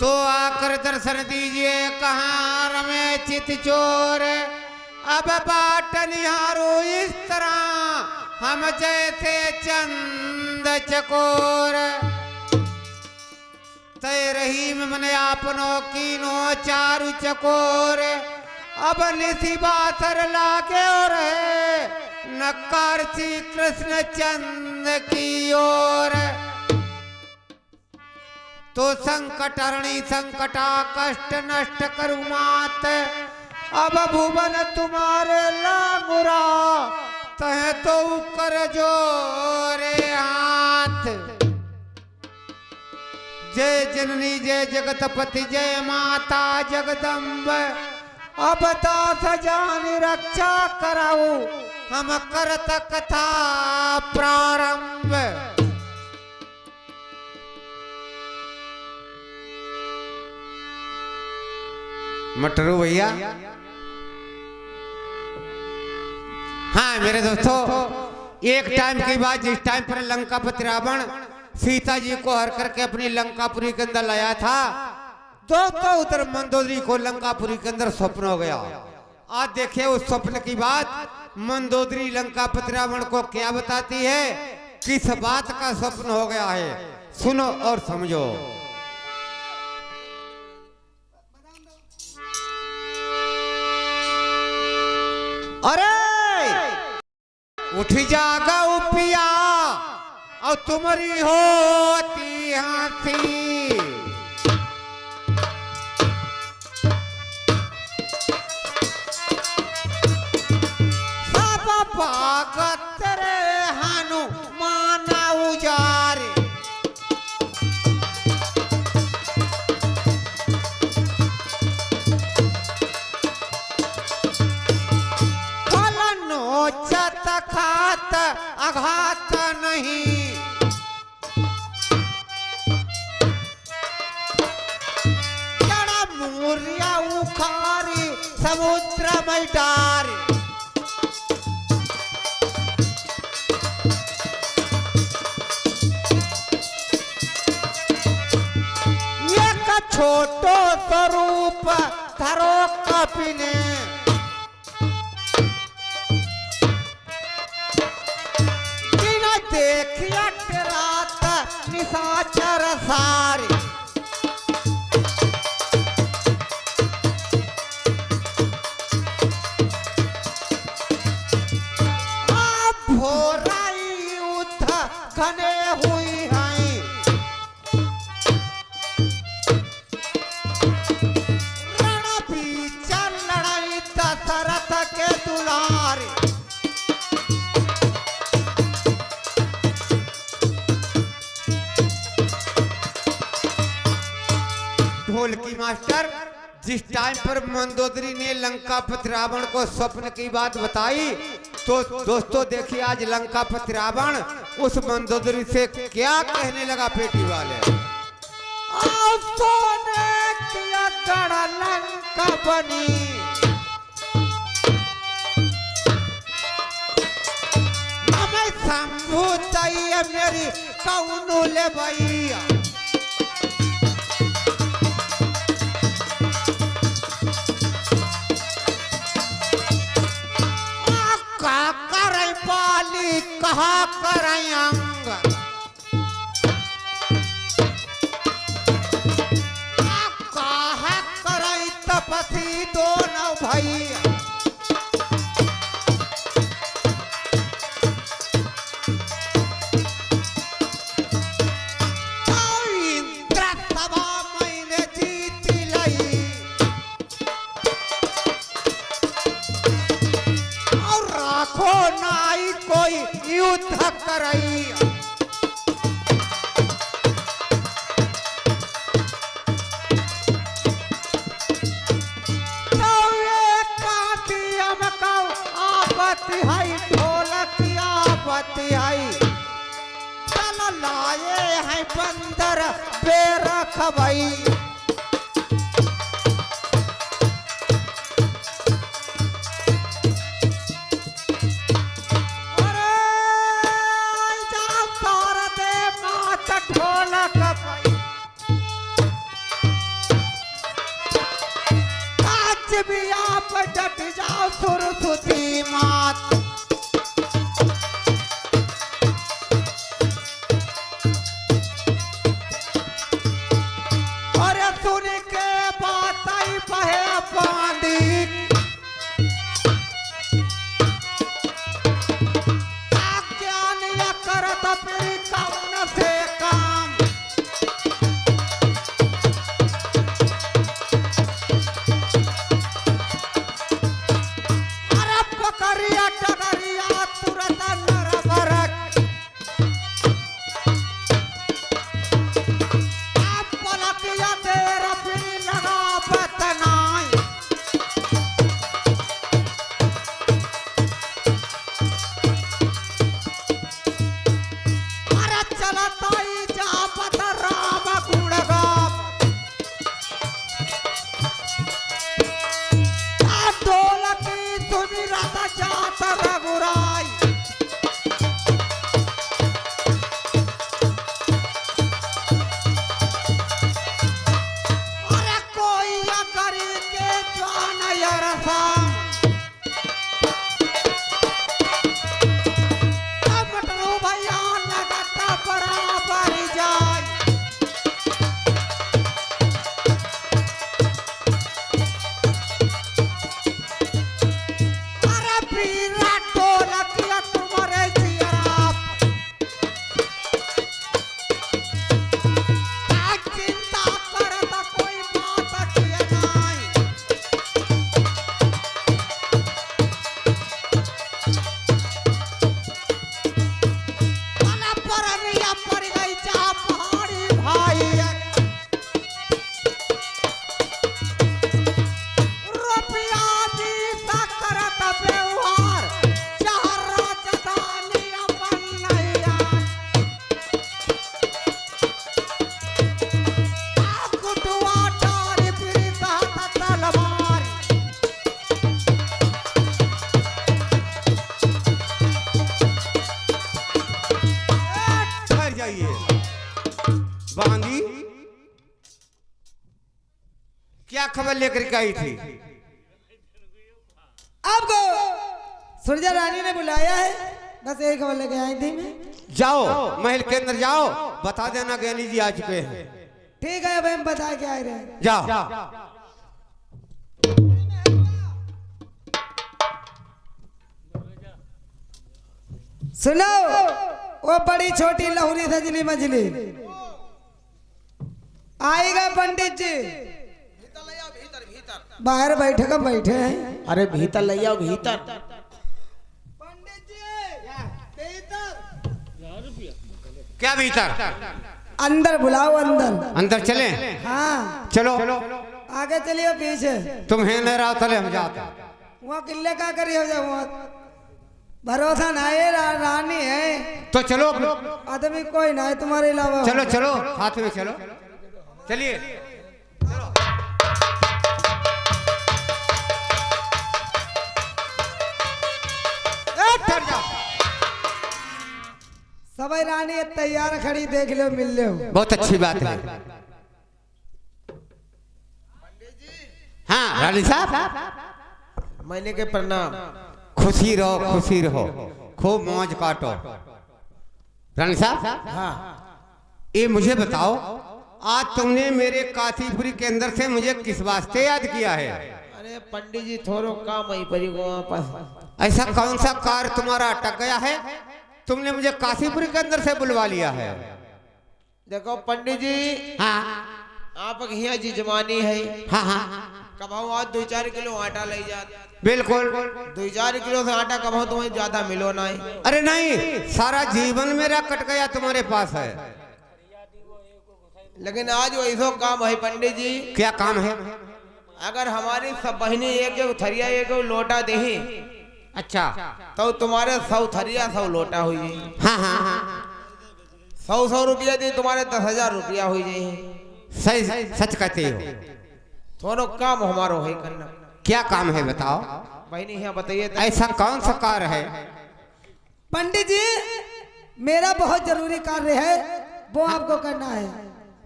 तो आकर दर्शन दीजिए कहाँ रमे चित चोर। अब बाट निहारो इस तरह हम जैसे चंद चकोर। तय रहीम मन आपनो कीनो चारु चकोर। अब निसी बासर लागे और है नकार श्री कृष्ण चंद की ओर। तो संकट हरणी संकटा कष्ट नष्ट करु मात। अब भुवन तुम्हारे लागुरा तह तो कर जोरे हाथ। जय जननी जय जगतपति जय माता जगदम्ब। अब दास जान रक्षा कराऊ हम करत कथा प्रारंभ। मटरू भैया, हाँ मेरे दोस्तों, एक टाइम की बात, जिस टाइम पर लंकापति रावण सीता जी को हर करके अपनी लंकापुरी के अंदर लाया था, दोस्तों उधर मंदोदरी को लंकापुरी के अंदर स्वप्न हो गया। आज देखिए उस स्वप्न की बात मंदोदरी लंकापति रावण को क्या बताती है, किस बात का स्वप्न हो गया है, सुनो और समझो। अरे उठ जागा उपिया और तुम्हारी होती हंसी। सब भागत रे हनुमान उजारे। चत खात आघात नहीं। जड़ा मूर्या उखारी समुद्र में डारे। एक छोटो स्वरूप धरो कपिने। देखिया रात निशाचर सारे। भोराई युद्ध घने हुई हैं। रण बीच लड़ाई दशरथ के दुलारे। ढोलकी मास्टर, जिस टाइम पर मंदोदरी ने लंकापति रावण को स्वप्न की बात बताई, तो दोस्तों देखिए आज लंकापति रावण उस मंदोदरी से क्या कहने लगा पेटी वाले। सोने किया गढ़ लंका बनी। हमें शंभू चाहिए मेरी कौनू ले भैया। कहा करई अंग कहा करई तपसी दोनों भैया इंद्र सभा मैंने जीत लई और राखो नाई कोई युद्ध करई आपत्ति है ढोलक आपत्ति है चल लाए हैं बंदर बेरख भई अरे जा तार दे मात ढोलक भई आज भी आप डट जाओ सुरसुती मात अरे सुन के बात आई पहे पांडी ज्ञान या करत फिर कौन से काम अरे पकड़िया टगरिया तुरंत नरबरक आप पलकिया देर फिर लगा बतनाई अरे चलता ही जा पत राम गुणगा ढोलकी सुमिरत जात रघुराई अरे कोई अगरी के जान यरसा मटरू भैया लगत बराबर जाय अरे पीरा ढोलकिया तुम्हारे जियरा चिंता करत कोई बात किया नहीं अना परनिया पड़ गई जा पहाड़ी भाई रुपया दी करत व्यवहार चार राजधानी अपन नैया कुटुआ डारी पीड़ित हाथ तलवार ठहर जाइए बांदी क्या खबर लेकर के आई थी आपको सुरजा रानी ने बुलाया है बस यही खबर लेके आई थी मैं जाओ महल के अंदर जाओ बता देना ज्ञानी जी आ चुके हैं ठीक है अब हम बता के आए रहे जाओ सुनो वो बड़ी छोटी लहुरी सजली मजली आएगा पंडित जी बाहर बैठे का बैठे हैं अरे भीतर ले आओ भीतर पंडित जी भीतर क्या भीतर अंदर बुलाओ अंदर अंदर चले हाँ चलो आगे चलिए पीछे तुम है न रहा चले हम जाते वहाँ किले का करिए जाओ भरोसा ना है रानी है तो चलो आदमी कोई ना है तुम्हारे अलावा चलो चलो हाथ में चलो चलिए सभी रानी तैयार खड़ी देख लो मिल लो बहुत अच्छी बात है हाँ रानी साहब मैंने के प्रणाम खुशी रहो खूब मौज काटो। रानी साहब, हाँ ये मुझे बताओ, आज तुमने मेरे काशीपुरी के अंदर से मुझे किस वास्ते याद किया है? अरे पंडित जी थोड़ो काम ही पड़ी को वापस। ऐसा कौन सा कार्य तुम्हारा अटक गया है, तुमने मुझे काशीपुरी के अंदर से बुलवा लिया है? देखो पंडित जी, हाँ आप यहाँ जी जमानी है, हाँ हाँ कभाऊ आज 2-4 किलो आटा ले जात, बिल्कुल। 2-4 किलो से आटा कभाऊ तुम्हें ज्यादा मिलो ना है। अरे नहीं, सारा जीवन मेरा कट गया तुम्हारे पास है। लेकिन आज वो ऐसा काम है पंडित जी, क्या काम है? अगर हमारी सब बहनी एक थरिया एक लोटा दे अच्छा, तो तुम्हारे 100 थरिया 100 लोटा हुई जी। हाँ हाँ हाँ, 100 रुपया दी तुम्हारे 10,000 रुपया हुई जी। सही सच कहते हो। थोड़ो काम हमारो है करना। क्या काम है बताओ? बहनी यहाँ बताइए तो। ऐसा कौन सा कार्य है? पंडित जी, मेरा बहुत जरूरी कार्य है, वो आपको करना है।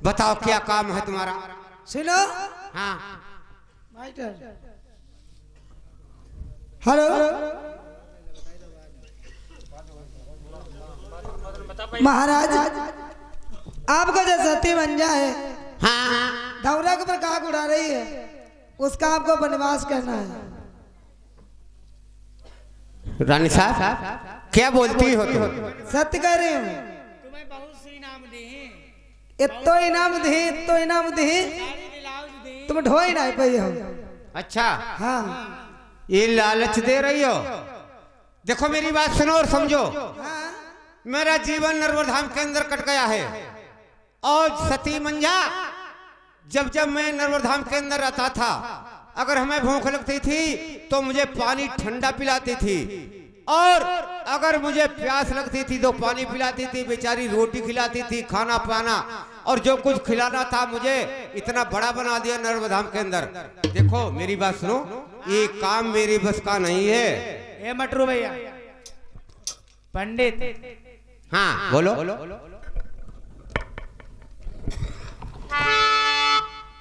बताओ क्या काम है तुम्हारा? सुनो। हाँ हेलो महाराज, आपका जो सती मंजा है, हाँ, धौरा के ऊपर काग उड़ा रही है, उसका आपको वनवास करना है। रानी साहब क्या बोलती हो तुम? सत्य कह रही हूँ। तुम्हें बहुत सी इनाम दी, इतो इनाम दी, इतो इनाम दी, तुम ढो ही नहीं पाई हो। अच्छा, हाँ ये लालच दे रही हो? देखो मेरी बात सुनो और समझो। हाँ मेरा जीवन नर्वधाम के अंदर कट गया है, और सती मंजा जब जब मैं नर्वधाम के अंदर रहता था, अगर हमें भूख लगती थी तो मुझे पानी ठंडा पिलाती थी, और अगर मुझे प्यास लगती थी तो पानी पिलाती थी, बेचारी रोटी खिलाती थी, खाना पाना, और जो कुछ खिलाना था मुझे इतना बड़ा बना दिया नर्वधाम के अंदर। देखो मेरी बात सुनो, ये काम मेरी बस का नहीं है। ए मटरू भैया, पंडित, हाँ बोलो।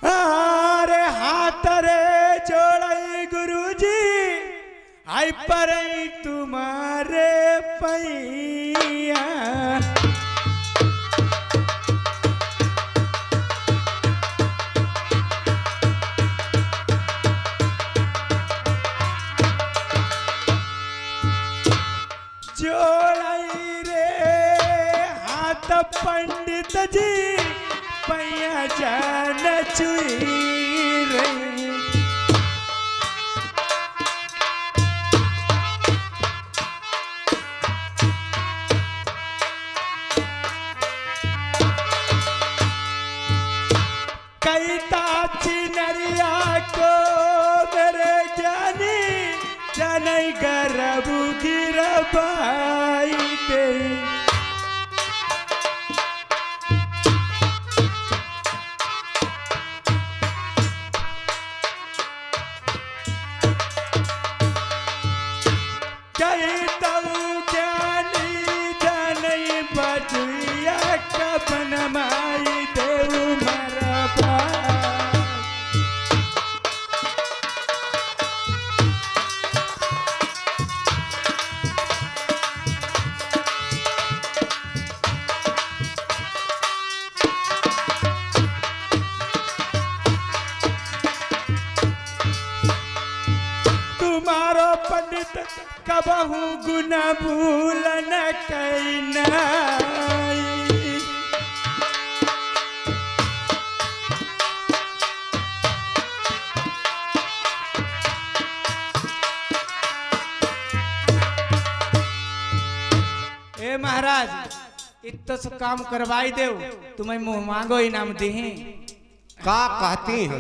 अरे हाथ रे जोड़े गुरुजी, आई पर तुम्हारे पैया। जोड़ाई रे हाथ पंडित जी, पैया जान चुई रे। कैता चिनरिया को मेरे ज्ञानी, जनई गरबू गिरबाई दे। तुम्हारो पंडित कबहू गुना भूल न कैना। ए महाराज, इतना सब काम करवाई दे, तुम्हें मुंह मांगो इनाम दी। का कहती हो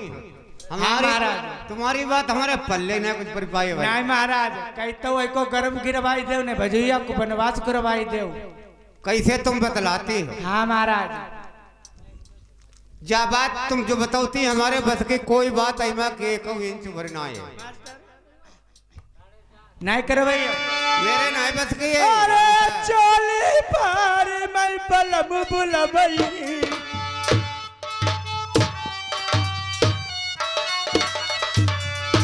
हमारी? महाराज, तुम्हारी बात हमारे पल्ले न कुछ पर पाई भाई। नहीं महाराज, कहते हो एको गर्म गिरवाई देव ने, भजैया को बनवास करवाई देव। कैसे तुम बतलाती हो? हाँ महाराज, जा बात तुम जो बताती हमारे बस की कोई बात ऐमा के को इंच भर ना है। नहीं करवाइयो। मेरे नहीं बस की है। अरे चोली पारी मैं बलम बुलबई,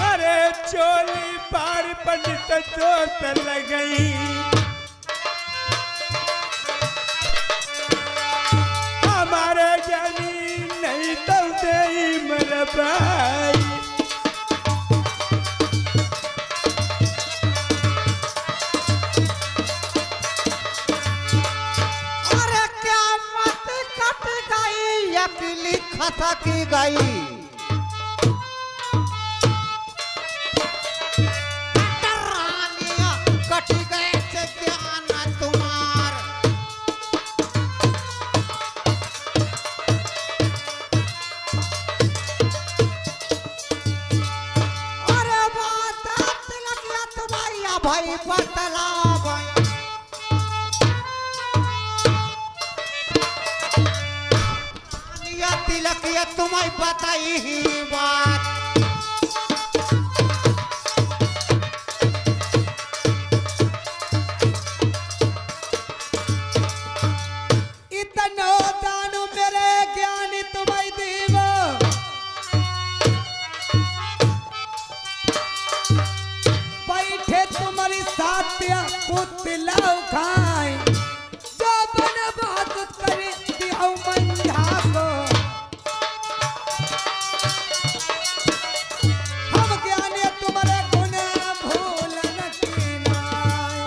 अरे चोली पारी पंडित दोस्त लगई, खसा की गई। रानिया कटी गए से ध्यान तुम्हार। अरे बात तिलकिया तुम्हारी भाई बतला भाई। तिलकिया तुम्हें बताई ही बात। इतनो दानो मेरे ज्ञानी तुम्हें दीव। बैठे तुम्हारी सात्या पुतला खाए जो बन बात करे दियो मंझा को। हम ज्ञानी तुम्हारे गुण भूलन की नाय।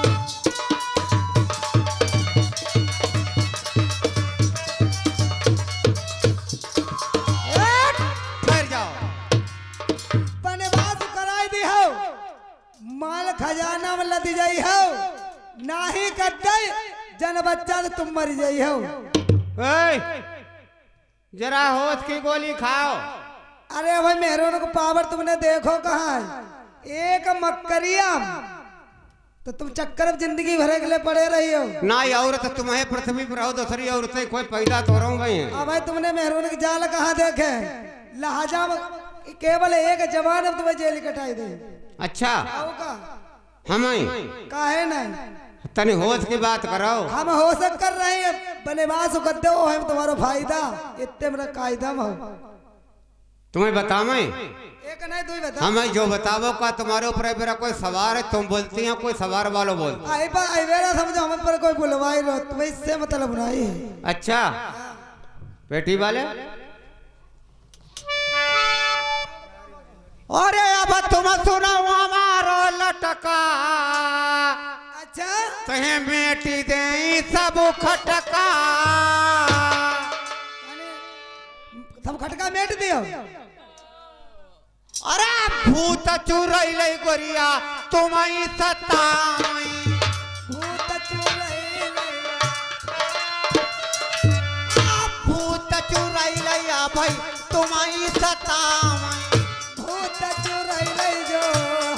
ठहर जाओ। बनवास कराई दी हो, माल खजाना में लद जाई हो, नाही करते जन बच्चा तो तुम मर जाई हो। ए, जरा होश की गोली खाओ। अरे भाई मेहरून को पावर तुमने देखो कहाँ है? एक मक्करिया तो तुम चक्कर में जिंदगी भरे के लिए पड़े रही हो। ना ये औरत तुम्हें पृथ्वी पर हो, दूसरी औरत कोई पैदा तो रहा भाई। अब भाई तुमने मेहरून की जाल कहाँ देखे? लहाजा में केवल एक जवान अब तुम्हें जेल कटाई दे। अच्छा आओ का हमें काहे नहीं? तनी होश की बात करो। हम हो सक कर रहे हैं बनेवास कर दो है तुम्हारा फायदा। इतने मेरा कायदा में हो। तुम्हें बतावे एक नहीं दो ही बता। हमें जो बतावो का तुम्हारे ऊपर मेरा कोई सवार है, तुम बोलती हो कोई सवार वालों बोल। आई पर आई वेरा समझो हम पर कोई बुलवाई रो तुम्हें इससे मतलब नहीं है। अच्छा पेटी वाले। अरे अब तुम सुनो हमारो लटका। अच्छा तहे बेटी दे सब खटका। सब खटका मेट दियो। अरे भूत चुरई ले गोरिया तुम्हारी सताई। भूत चुरैले भूत चुरई ले भाई तुम्हारी सताई। भूत चुरैले जो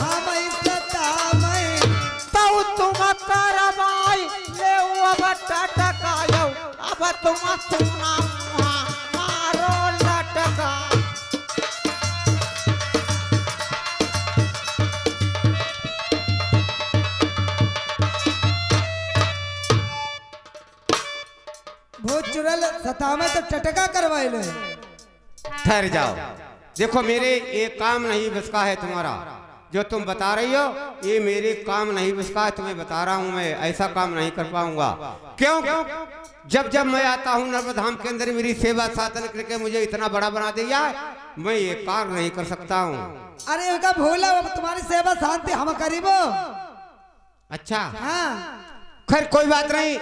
हम सतामई। तो तुम करवाई ले अब टटकायो। अब तुम सुना मारो लटका। भूत चुरैल सतामे तो टटका करवाई ले। ठहर जाओ। देखो मेरे ये काम नहीं बस का है तुम्हारा जो तुम बता रही हो। ये मेरे काम नहीं बस का है, तुम्हें बता रहा हूँ मैं ऐसा काम नहीं कर पाऊंगा। क्यों? जब जब मैं आता हूँ नर्मधाम के अंदर मेरी सेवा साधन करके मुझे इतना बड़ा बना दिया है, मैं ये कार्य नहीं कर सकता हूँ। अरे उनका भूला वो तुम्हारी सेवा शांति हम करीबो। अच्छा हाँ खैर कोई बात नहीं।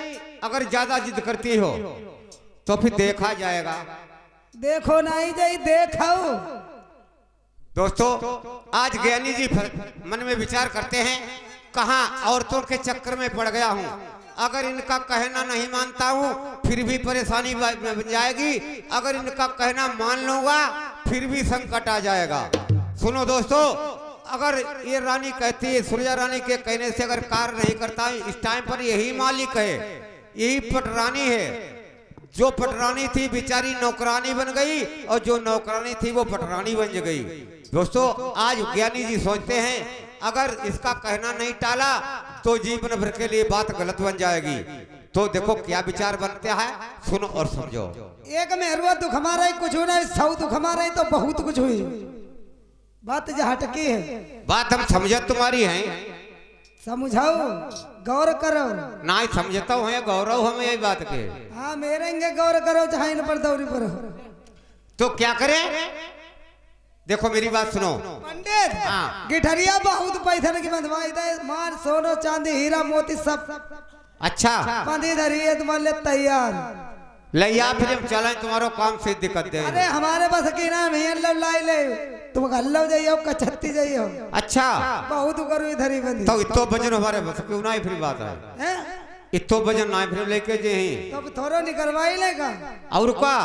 अगर ज्यादा जिद करती हो तो फिर देखा जाएगा। देखो नहीं जाई देखो। दोस्तों आज ज्ञानी जी मन में विचार करते हैं कहाँ औरतों के चक्कर में पड़ गया हूँ। अगर इनका कहना नहीं मानता हूँ फिर भी परेशानी बन जाएगी। अगर इनका कहना मान लूंगा फिर भी संकट आ जाएगा। सुनो दोस्तों, अगर ये रानी कहती है, सूर्या रानी के कहने से अगर कार्य नहीं करता इस टाइम पर यही मालिक है, यही पटरानी है। जो पटरानी थी बेचारी नौकरानी बन गई और जो नौकरानी थी वो पटरानी बन गई। दोस्तों आज ज्ञानी जी सोचते हैं अगर इसका कहना नहीं टाला तो जीवन भर के लिए बात गलत बन जाएगी। तो देखो क्या विचार बनता है, सुनो और समझो। एक में हरुआ दुख हमारा ही कुछ होना है, 100 दुख हमारा ही तो बहुत कुछ हुई। बात जहाँ टकी है बात हम समझत तुम्हारी है, समझाओ गौर करो। ना ही समझता हूँ गौरव हमें यही बात के। हाँ मेरेंगे गौर करो चाहे इन पर दौरी पर हो। तो क्या करें? देखो मेरी बात सुनो पंडित। हाँ। गिठरिया बहुत पैसा की बंधवाई दे, मान सोनो चांदी हीरा मोती सब अच्छा बंधी धरी है तुम्हारे लिए तैयार। लैया फिर चले तुम्हारो काम से दिक्कत दे। अरे हमारे बस की नाम है अल्लाह लाई ले तुम अल्लाह जाइयो कछत्ती जाइयो। अच्छा बहुत करो इधर ही बंदी तो इतो वजन हमारे बस क्यों ना फिर बात है हैं इतो वजन ना फिर लेके जे ही तब थोड़ो नहीं करवाई लेगा और का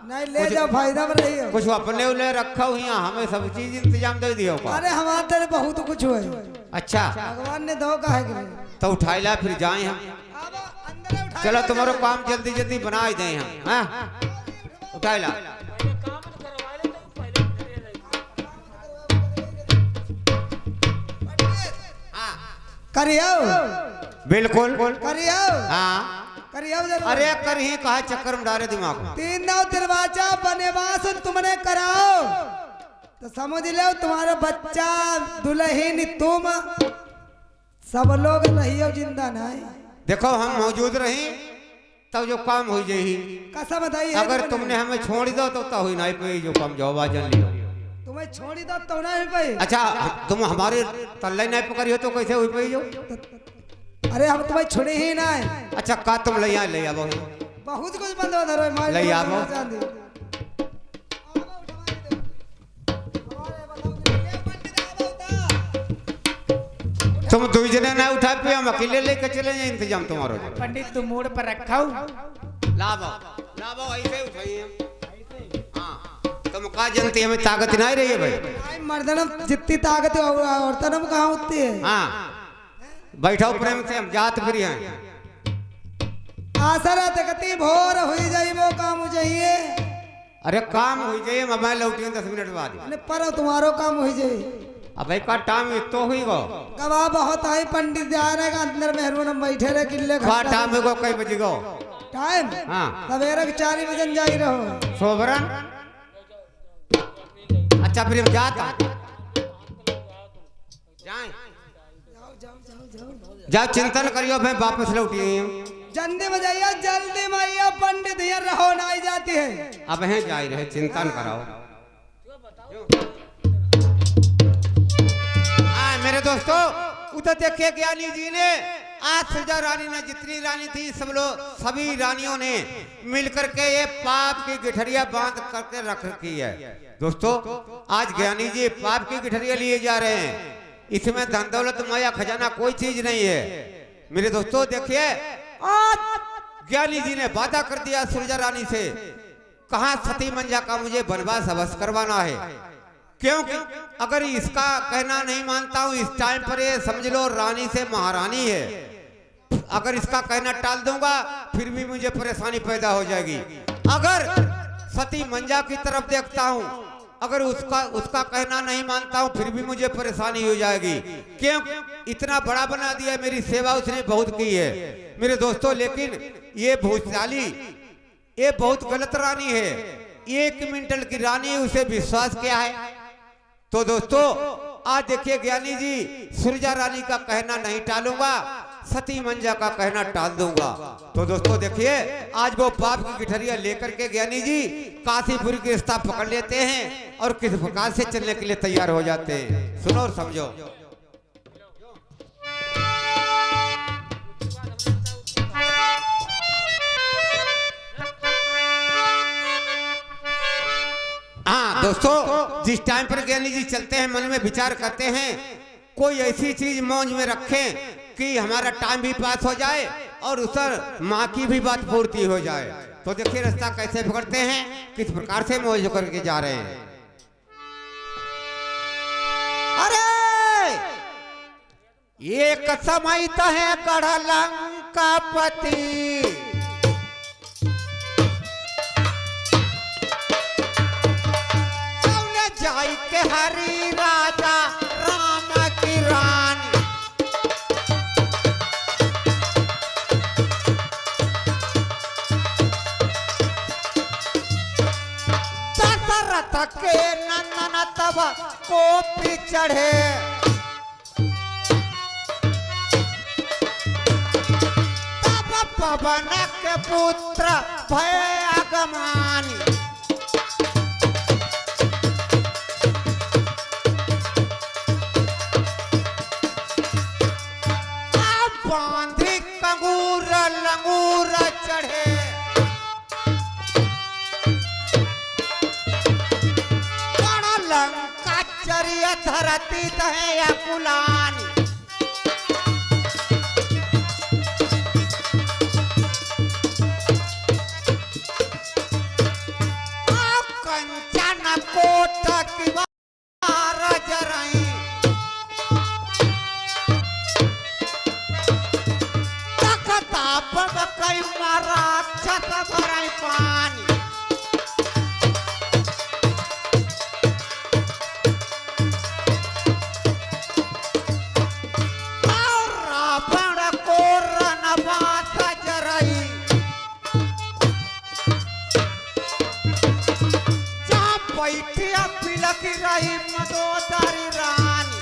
नहीं ले जाओ फायदा में रहियो। कुछ अपने उले रखा हुई हमें सब चीज इंतजाम दे दियो का। अरे हमारे तेरे बहुत कुछ हुए अच्छा भगवान ने दो कहा कि नहीं। तो उठाइला फिर जाए हम। अब अंदर उठा चलो तुम्हारो काम जल्दी जल्दी बना ही दें हम हाँ उठाइला। पहले काम तो करवा ले तो पहले करियो बिल्कुल करियो हाँ करियो जरूर। अरे कर ही कहा चक्कर में डाले दिमाग में। 3 नौ दरवाजा बनेवास तुमने कराओ तो समझ लो तुम्हारा बच्चा दुल्हन तुम सब लोग रहियो जिंदा नहीं। देखो हम मौजूद रही तब जो काम हो जाही। कसम बताइए अगर तुमने हमें छोड़ दो तो हुई नहीं पे जो काम जवाब जन लियो। तुम्हें छोड़ी दो तो नहीं भाई। अच्छा तुम हमारे तल्ले नहीं पकड़ी हो तो कैसे हुई पे जो। अरे हम तुम्हें छोड़े ही नहीं। अच्छा का तुम ले आओ बहुत कुछ बंद हो धरो माल ले आओ। तुम दो जने ना उठा पे हम अकेले लेके चले जाए इंतजाम तुम्हारा। पंडित तुम मोड़ पर रखा लाभो ऐसे उठाइए हाँ तुम का जनती हमें ताकत नहीं रही है भाई। मर्दनम जितनी ताकत है औरतनम कहाँ होती है। हाँ बैठो प्रेम से हम जात फिर हैं। आसरा तकती भोर हुई जाई वो काम हो जाइए। अरे काम हो जाए मैं लौटी 10 मिनट बाद। पर तुम्हारो काम हो जाए। अब भाई का टाइम तो हुई गो गवाह बहुत आई पंडित जा रहे अंदर मेहरून हम बैठे रहे किले का टाइम को कई बजे गो टाइम हाँ सवेरे के 4 बजे जाई रहो सोबरन। अच्छा फिर हम जाता जाए जाओ चिंतन करियो भाई वापस लौटिए। जल्दी बजाइए जल्दी माइया पंडित ये रहो ना आई जाती है। अब है जा रहे चिंतन कराओ। मेरे दोस्तों उधर देखिए ज्ञानी जी ने आज सुजा रानी ने जितनी रानी थी सभी रानियों ने मिलकर के ये पाप की गिठरिया बांध करके रख रखी है। दोस्तों आज ज्ञानी जी पाप की गिठरिया लिए जा रहे हैं। इसमें धन दौलत माया खजाना कोई चीज नहीं है। मेरे दोस्तों देखिए आज ज्ञानी जी ने वादा कर दिया सुरजा रानी से कहा सती मंजा का मुझे वनवास अवश्य करवाना है। क्योंकि अगर इसका कहना नहीं मानता हूं इस टाइम पर ये समझ लो रानी से महारानी है। अगर इसका कहना टाल दूंगा फिर भी मुझे परेशानी पैदा हो जाएगी। अगर सती मंजा की तरफ देखता हूं अगर उसका कहना नहीं मानता हूं फिर भी मुझे परेशानी हो जाएगी। क्यों इतना बड़ा बना दिया मेरी सेवा उसने बहुत की है। मेरे दोस्तों लेकिन ये भूतशाली ये बहुत गलत रानी है। 1 क्विंटल की रानी उसे विश्वास क्या है। तो दोस्तों आज देखिए ज्ञानी जी सुरजा रानी का कहना नहीं टालूंगा सती मंजा का कहना टाल दूंगा। तो दोस्तों देखिए आज वो पाप की गिठरिया लेकर के ज्ञानी जी काशीपुर की रास्ता पकड़ लेते हैं और किस प्रकार से चलने के लिए तैयार हो जाते हैं। सुनो और समझो। हाँ दोस्तों जिस टाइम पर ज्ञानी जी चलते हैं मन में विचार करते हैं कोई ऐसी चीज मौज में रखें कि हमारा टाइम भी पास हो जाए और उस माँ की भी बात पूर्ति हो जाए। तो देखिए रास्ता कैसे पकड़ते हैं किस प्रकार से मौज करके जा रहे हैं। अरे ये समय तो है गढ़ लंकापति जाई के हरि राजा राम की रानी दशरथ के नंदन तब कोपी चढ़े तब पवन के पुत्र भय अगमानी बांधी कंगूर लंगूर चढ़े धरती तहे या कुलानी कंचन कोट की बारज रही तखता पग कई मारा छत भराई पानी और रावण को रणवास जरई बैठिया पिलक रही मदोदरी रानी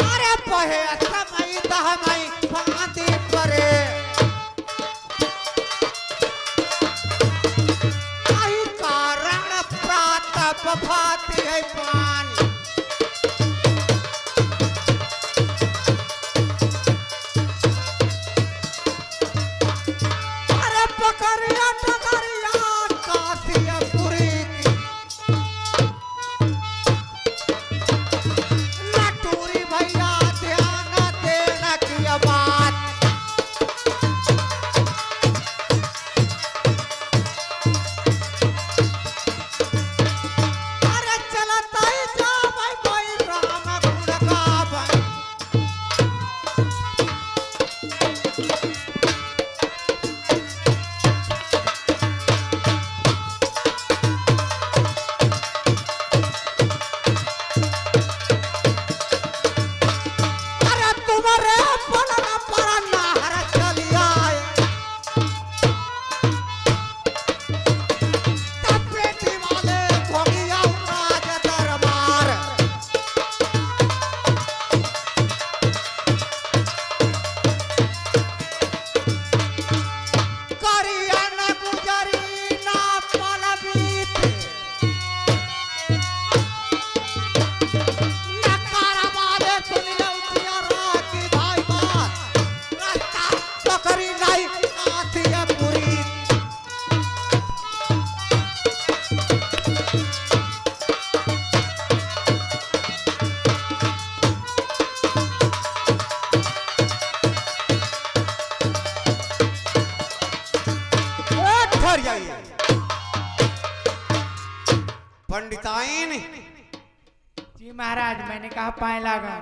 अरे पहे समय दहमई फांदी परे आई कारण प्रात बफाती है पानी पकड़िया टकरिया कासिया पुरी लटूरी भैया ध्यान देना की बात अरे चलता ही जा भाई राम गुण गावन पंडिताइन जी महाराज मैंने कहा पाए लागा।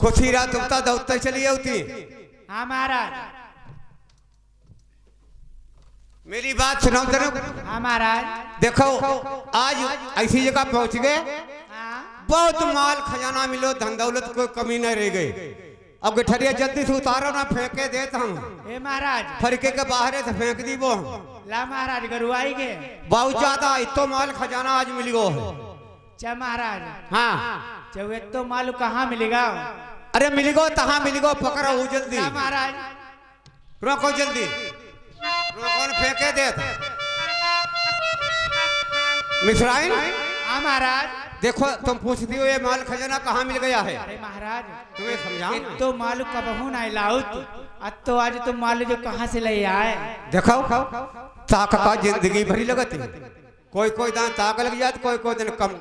खुशी रात उगता दौड़ते चली होती। हाँ महाराज। मेरी बात सुनो जरा। हाँ महाराज। देखो आज ऐसी जगह पहुंच गए, हाँ। बहुत माल खजाना मिलो, धन दौलत कोई कमी नहीं रह गई। अब गठरिया जल्दी से उतारो ना, फेंके देता हूँ। ए महाराज फरके के बाहर से फेंक दी वो। ला महाराज गरुआई के बहुत ज्यादा इतो माल खजाना आज मिल गो है। चा महाराज। हाँ जब तो मालूम कहाँ मिलेगा? अरे मिल गो तहाँ मिल गो, पकड़ो जल्दी। महाराज रोको जल्दी, रोको फेंके दे। मिश्राइन। हाँ महाराज। देखो तुम पूछती हो ये माल खजाना कहाँ मिल गया है। अरे महाराज तुम्हें समझाऊं ना। तो मालूम कब हूँ ना लाउत, अब तो आज तुम मालूम जो कहाँ से ले आए। देखो ताक का जिंदगी भरी लगती है, कोई कोई दान ताक लग जात, कोई कोई दिन कम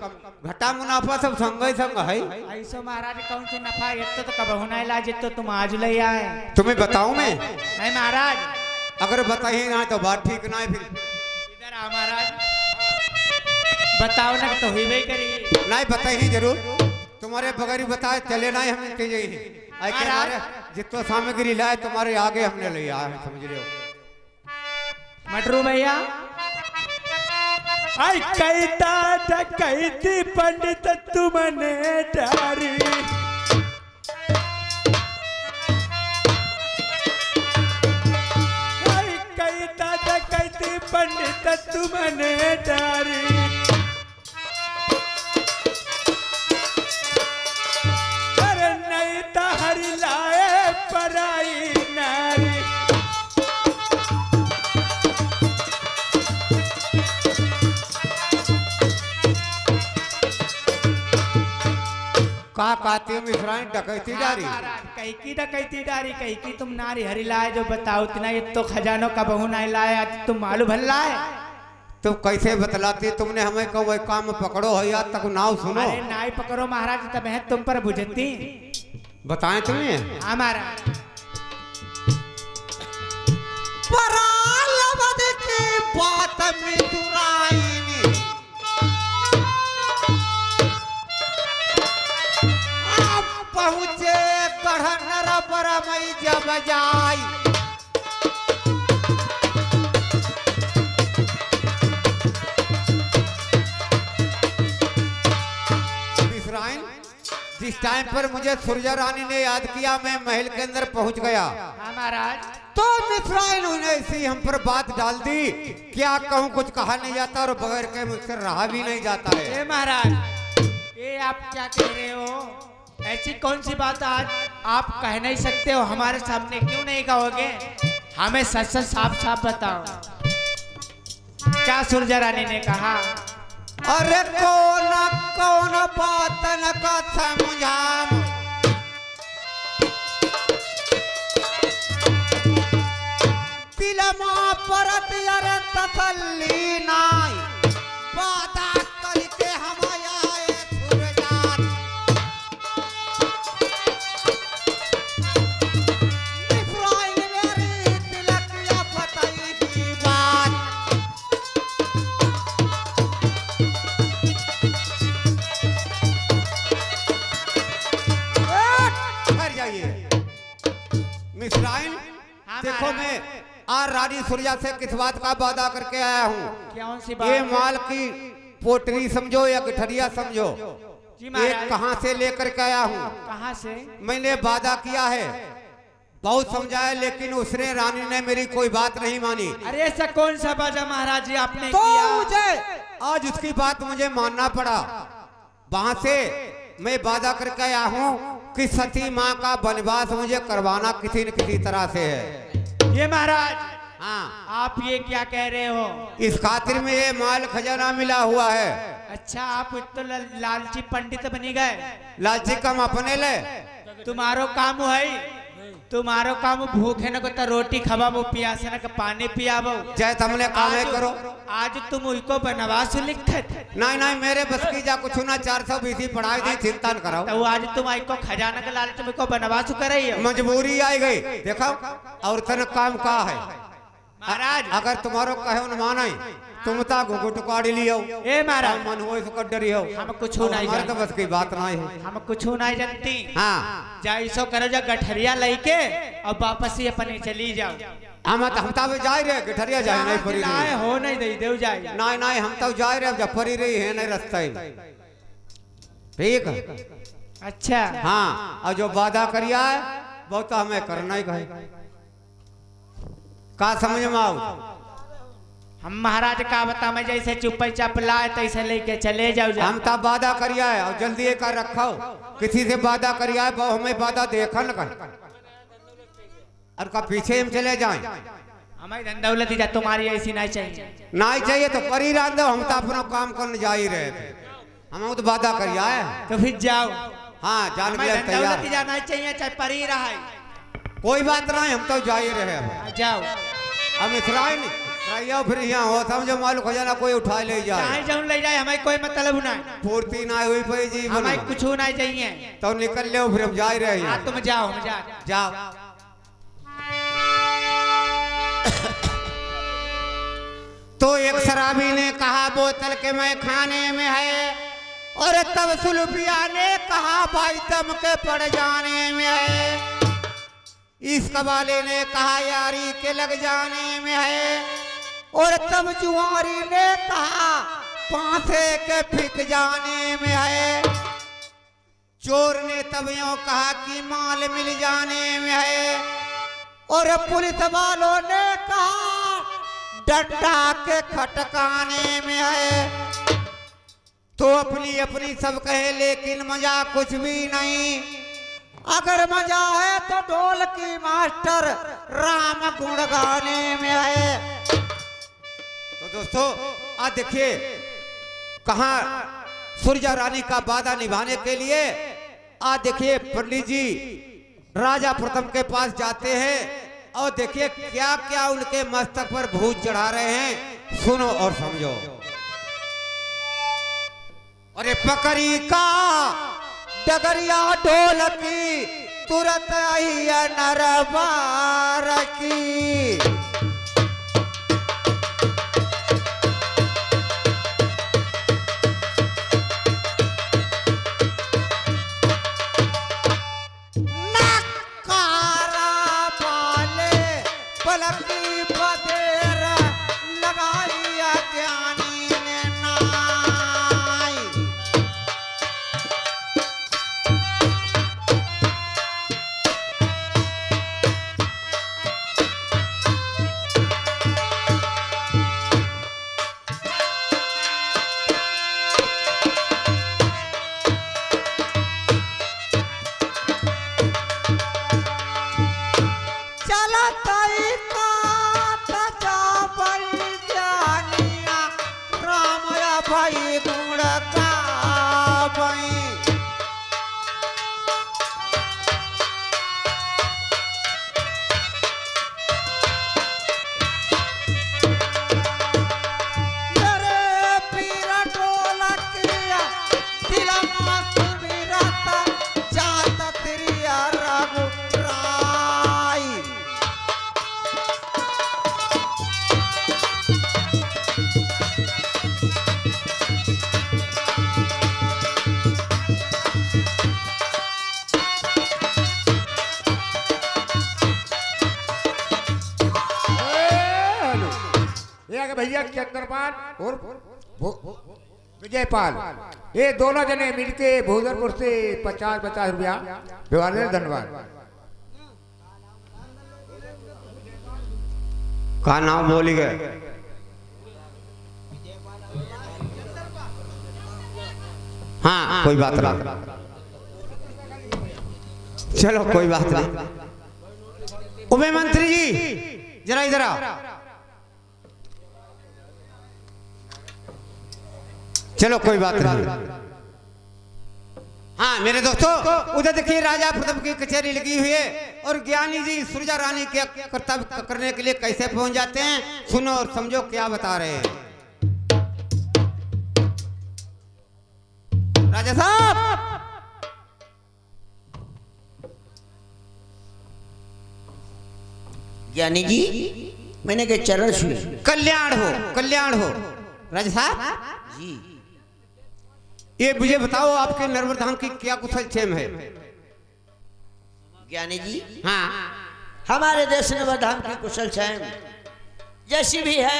घटा मुनाफा सब संग ही संग है। ऐसो महाराज कौन सी नफा ये तो कब हूँ ना इलाज, तो तुम आज ले आए। तुम्हें बताऊं मैं? नहीं महाराज। अगर बताइए ना तो बात ठीक ना है। फिर इधर आ महाराज, बताओ ना तो ही वही करी। नहीं बताइए जरूर, तुम्हारे बगैर ही बताए चले ना हम जितो सामग्री लाए तुम्हारे आगे हमने ले आया है, समझ रहे हो। मटरू भैया आई कहता डकैती पंडित तुमने डारी, आई कहता डकैती पंडित तुमने डारी, अरे नहीं तो हरि लाए पराई नारी। का कहती हो मिश्राइन डकैती डारी? कहीं की डकैती डारी, कहीं की तुम नारी हरी लाए जो बताओ इतना, ये तो खजानों का बहू नहीं लाए, आज तुम मालूम भल लाए। तुम कैसे बतलाती? तुमने हमें कहो वही काम पकड़ो है या तक नाव सुनो। अरे नाई पकड़ो महाराज, तब है तुम पर बुझती। बताएं तुम्हें? हमारा परालवद की बात मिथुराइनी, आप पहुँचे गढ़नर पर मई जब जाई, जिस टाइम पर मुझे सुरजा रानी ने याद किया मैं महल के अंदर पहुंच गया महाराज, तो मिश्राइन ने ऐसी हम पर बात डाल दी, क्या कहूं कुछ कहा नहीं जाता और बगैर के मुझसे रहा भी नहीं जाता है। ए महाराज, ये आप क्या कह रहे हो? ऐसी कौन सी बात आज आप कह नहीं सकते हो? हमारे सामने क्यों नहीं कहोगे? हमें सच सच साफ साफ बताओ, क्या सुरजा रानी ने कहा? अरे कौन कौन बात न का समझाम, दिलमा परत अरे तसल्ली नाई, वादा करके हम आए सुरजान, मिश्राइन मेरी तिलकिया बताई की बात। मिश्राइन देखो, मैं आज रानी सुरजा से किस बात का वादा करके आया हूँ। कौन सी बात? ये माल की पोटरी समझो या गठरिया समझो, जी ये महाराज, कहाँ से लेकर के आया हूँ। कहाँ से? मैंने वादा किया है, बहुत समझाया, लेकिन उसने रानी ने मेरी कोई बात नहीं मानी। अरे ऐसा कौन सा बाजा महाराज जी आपने तो किया? मुझे आज उसकी बात मुझे मानना पड़ा। वहां से मैं वादा करके आया हूँ कि सती माँ का वनवास मुझे करवाना किसी न किसी तरह से है। ये महाराज, हाँ, आप ये क्या कह रहे हो? इस खातिर में ये माल खजाना मिला हुआ है। अच्छा, आप तो लालची पंडित बनी गए। लालची कम अपने ले, तुम्हारो काम है, तुम्हारो काम भूखे न को रोटी खवाबो, प्यासे न को पानी पियाबो। चाहे तुमने काम है करो। आज तुम उनको बनवास लिखे थे, नहीं नहीं, मेरे बस की जा कुछ ना 420 पढ़ाई दी, चिंता न कराओ। तो आज तुम को खजाना के लालच में को बनवास कर रही हो। मजबूरी आई गई, देखो और तन काम का है महाराज। अगर तुम्हारो कहे न माने तुम ता घुघुट काढ़ लियो, ए महाराज, मन हो इसको डरी हो, हम कुछ नहीं हमारे तो बस की बात नहीं है। हम कुछ नहीं जानती। हाँ, जैसो करो, जा गठरिया लेके और वापस ही अपने चली जाओ। हम तो जाए रहे गठरिया जाए नहीं पड़ी लाए हो नहीं दे देव जाए। नहीं नहीं, हम तो जाए रहे, जब पड़ी रही है नहीं रास्ते में, ठीक है। अच्छा, हाँ, और जो वादा करिया है वो तो हमें करना ही कहे, का समझ में आओ। हम महाराज का बता, मैं जैसे चुप्पे चाप लाए तैसे लेके चले जाओ। हम तब वादा करिया है और जल्दी एक रखो, किसी से वादा करिया है वो हमें वादा देखा न कर, और का पीछे हम चले जाएं। हमारी धन दौलत ही जा, तुम्हारी ऐसी नहीं चाहिए। नहीं चाहिए तो कर ही रहा दो, हम तो अपना काम करने जा ही रहे थे, हम तो वादा करिया है। तो फिर जाओ। हाँ, जान हमारी के धन तैयार, दौलत ही जाना चाहिए, चाहे परी रहा है। कोई बात नहीं, हम तो जा ही रहे हैं। जाओ, अब मिश्राइन रहियो, फिर यहाँ हो समझो मालूम खजाना कोई उठा ले जाए, चाहे जाऊं ले जाए, हमें कोई मतलब नहीं। पूर्ति ना हुई पाई जी, हमें कुछ नहीं चाहिए। तो निकल ले, फिर हम जा ही रहे हाँ, हैं। तुम जाओ, हम जा। जाओ। तो एक शराबी ने कहा बोतल के मैं खाने में है, और तब सुल्फिया ने कहा भाई दम के पड़ जाने में है। इस कबाले ने कहा यारी के लग जाने में है, और तब जुआरी ने कहा पांसे के फिक जाने में है। चोर ने तब यूं कहा कि माल मिल जाने में है, और पुलिस वालों ने कहा डंडा के खटकाने में है। तो अपनी अपनी सब कहे, लेकिन मजा कुछ भी नहीं, अगर मजा है तो ढोल की मास्टर राम गुण गाने में है। तो दोस्तों आज देखिए, कहाँ सुरजा रानी का वादा निभाने के लिए आज देखिए पंडित जी राजा प्रथम के पास जाते हैं और देखिए क्या क्या उनके मस्तक पर भूत चढ़ा रहे हैं, सुनो और समझो। अरे पकड़ी का डगरिया ढोलकी तुरंत आई नरबार की। भैया चंद्रपाल और विजयपाल, ये दोनों जने मिलके भोजपुर से 50-50 रुपया व्यवहार में धन्यवाद। का नाम बोली गए? हाँ कोई बात नहीं, चलो कोई बात नहीं। उमे मंत्री जी जरा इधर आओ। चलो कोई बात नहीं। हाँ मेरे दोस्तों, उधर देखिए राजा प्रथम की कचहरी लगी हुई है और ज्ञानी जी सुरजा रानी के कर्तव्य करने के लिए कैसे पहुंच जाते हैं, सुनो और समझो क्या बता रहे हैं। राजा साहब, ज्ञानी जी मैंने के चरण छुए। कल्याण हो, कल्याण हो। राजा साहब जी, ये मुझे बताओ आपके नर्मदा धाम की क्या कुशल क्षेम है? ज्ञानी जी हाँ हमारे देश नर्मदा धाम की कुशल क्षेम जैसी भी है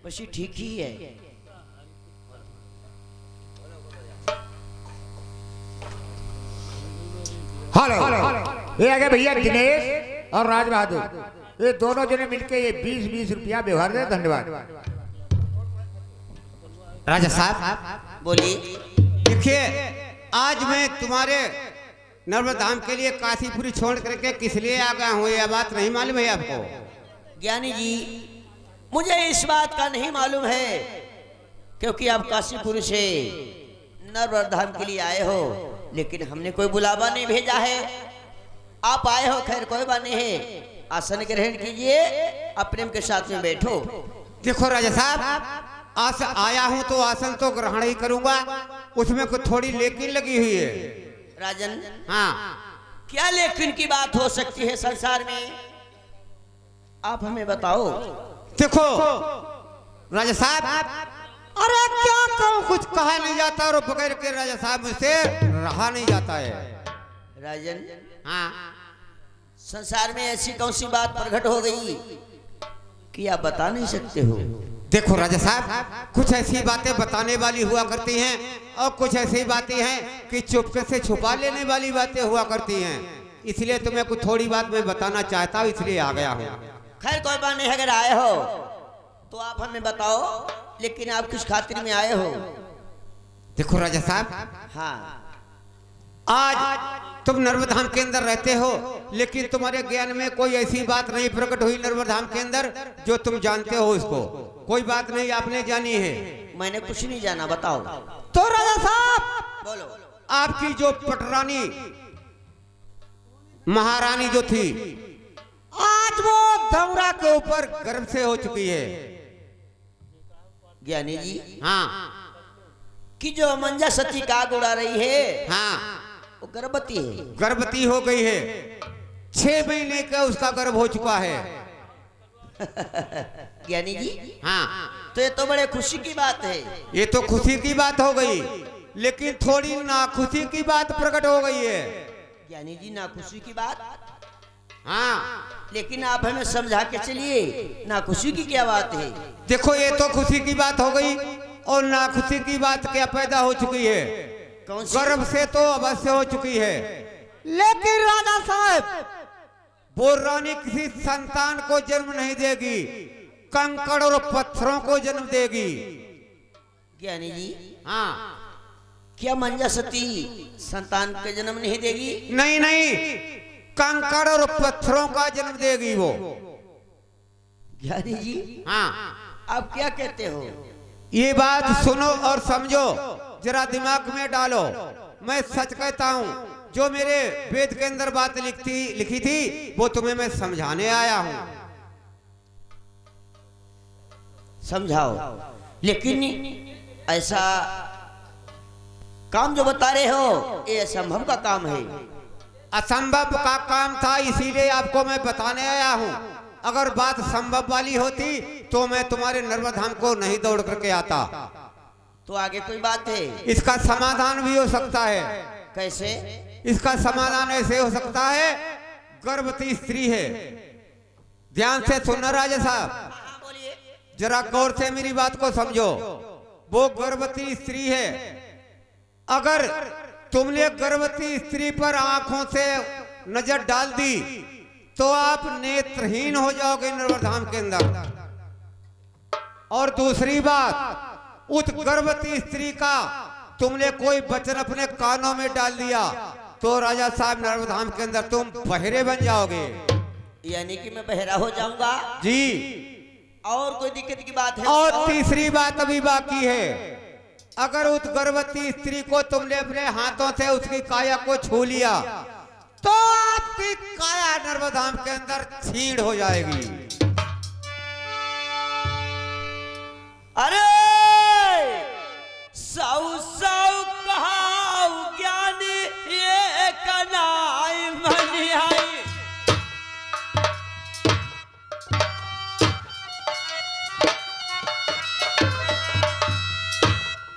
वैसी ठीक ही है। हेलो, ये आ गए भैया दिनेश और राज बहादुर, ये दोनों जने मिलके ये 20-20 रुपया व्यवहार दे, धन्यवाद। राजा साहब बोलिए। देखिए आज मैं तुम्हारे नर्मदा धाम के लिए काशीपुरी छोड़ करके किस लिए आ गया हूँ, यह बात नहीं मालूम है आपको? ज्ञानी जी मुझे इस बात का नहीं मालूम है, क्योंकि आप काशीपुर से नर्मदा धाम के लिए आए हो, लेकिन हमने कोई बुलावा नहीं भेजा है। आप आए हो, खैर कोई बात नहीं है। आसन ग्रहण कीजिए, आप प्रेम के साथ में बैठो। देखो राजा साहब, आया हूँ तो आसन तो ग्रहण ही करूंगा, उसमें कुछ थोड़ी लेकिन लगी हुई है। राजन हाँ क्या लेकिन की बात हो सकती है संसार में, आप हमें बताओ। देखो राजा साहब, अरे क्या कहूँ, कुछ कहा नहीं जाता और बगैर के राजा साहब मुझसे रहा नहीं जाता है। राजन हाँ संसार में ऐसी कौन सी बात प्रकट हो गई कि आप बता नहीं सकते हो? देखो राजा साहब, कुछ ऐसी बातें बताने वाली हुआ करती हैं और कुछ ऐसी बातें हैं कि चुपके से छुपा लेने वाली बातें हुआ करती हैं, इसलिए तुम्हें कुछ थोड़ी बात मैं बताना चाहता हूँ, इसलिए आ गया हूँ। खैर कोई बात नहीं, अगर आए हो तो आप हमें बताओ, लेकिन आप किस खातिर में आए हो? देखो राजा साहब, हाँ आज तुम नर्मदा धाम के अंदर रहते हो, लेकिन तुम्हारे ज्ञान में कोई ऐसी बात नहीं प्रकट हुई नर्मदा धाम के अंदर जो तुम जानते हो उसको। कोई बात नहीं आपने जानी है? मैंने कुछ नहीं जाना, बताओ। तो राजा साहब बोलो। आपकी जो पटरानी महारानी जो थी, आज वो धौरा के ऊपर गर्व से हो चुकी है। ज्ञानी जी, हाँ कि जो मंजा सती का आग उड़ा रही है, हाँ, वो गर्भवती है। गर्भवती हो गई है, 6 महीने का उसका गर्भ हो चुका है। ज्ञानी जी, हाँ, तो ये तो बड़े खुशी की बात है। ये तो खुशी की बात हो गई, लेकिन थोड़ी नाखुशी की बात प्रकट हो गई है। ज्ञानी जी, ना खुशी की बात, हाँ, लेकिन आप हमें समझा के चलिए, ना खुशी की क्या बात है? देखो ये तो खुशी की बात हो गई और नाखुशी की बात क्या पैदा हो चुकी है। कौन सी? गर्भ से तो अवश्य हो चुकी है, लेकिन राजा साहब वो रानी किसी संतान को जन्म नहीं देगी, कंकड़ और पत्थरों को जन्म देगी। ज्ञानी जी, हाँ, क्या मंजा सती संतान के जन्म नहीं देगी? नहीं नहीं, कंकड़ और पत्थरों का जन्म देगी वो। ज्ञानी जी, हाँ, आप क्या कहते हो? ये बात सुनो और समझो, जरा दिमाग में डालो। मैं सच कहता हूँ, जो मेरे वेद के अंदर बात लिखी थी वो तुम्हें मैं समझाने आया हूँ। समझाओ, लेकिन ऐसा काम जो बता रहे हो ये असंभव का काम है। असंभव का काम था, इसीलिए आपको मैं बताने आया हूँ। अगर बात संभव वाली होती तो मैं तुम्हारे नर्मदा धाम को नहीं दौड़ करके आता। तो आगे कोई बात है? इसका समाधान भी हो सकता है। कैसे? इसका समाधान ऐसे हो सकता है, गर्भवती स्त्री है। ध्यान से सुनना राजा साहब, हाँ, बोलिए। जरा गौर से मेरी बात को समझो। वो गर्भवती स्त्री है, अगर तुमने गर्भवती स्त्री पर आंखों से नजर डाल दी तो आप नेत्रहीन हो जाओगे नर्मदा धाम के अंदर। और दूसरी बात, उस गर्भवती स्त्री का तुमने कोई वचन अपने कानों में डाल दिया तो राजा साहब नर्मदा धाम के अंदर तुम बहरे बन जाओगे। यानी कि मैं बहरा हो जाऊंगा जी। और कोई दिक्कत की बात है? और तीसरी बात अभी बाकी है, अगर उस गर्भवती स्त्री को तुमने अपने हाथों से उसकी काया को छू लिया तो आपकी काया नर्मदा धाम के अंदर छीड़ हो जाएगी। अरे सौ सौ कहाऊ ज्ञानी ये कनाई मनिहाई,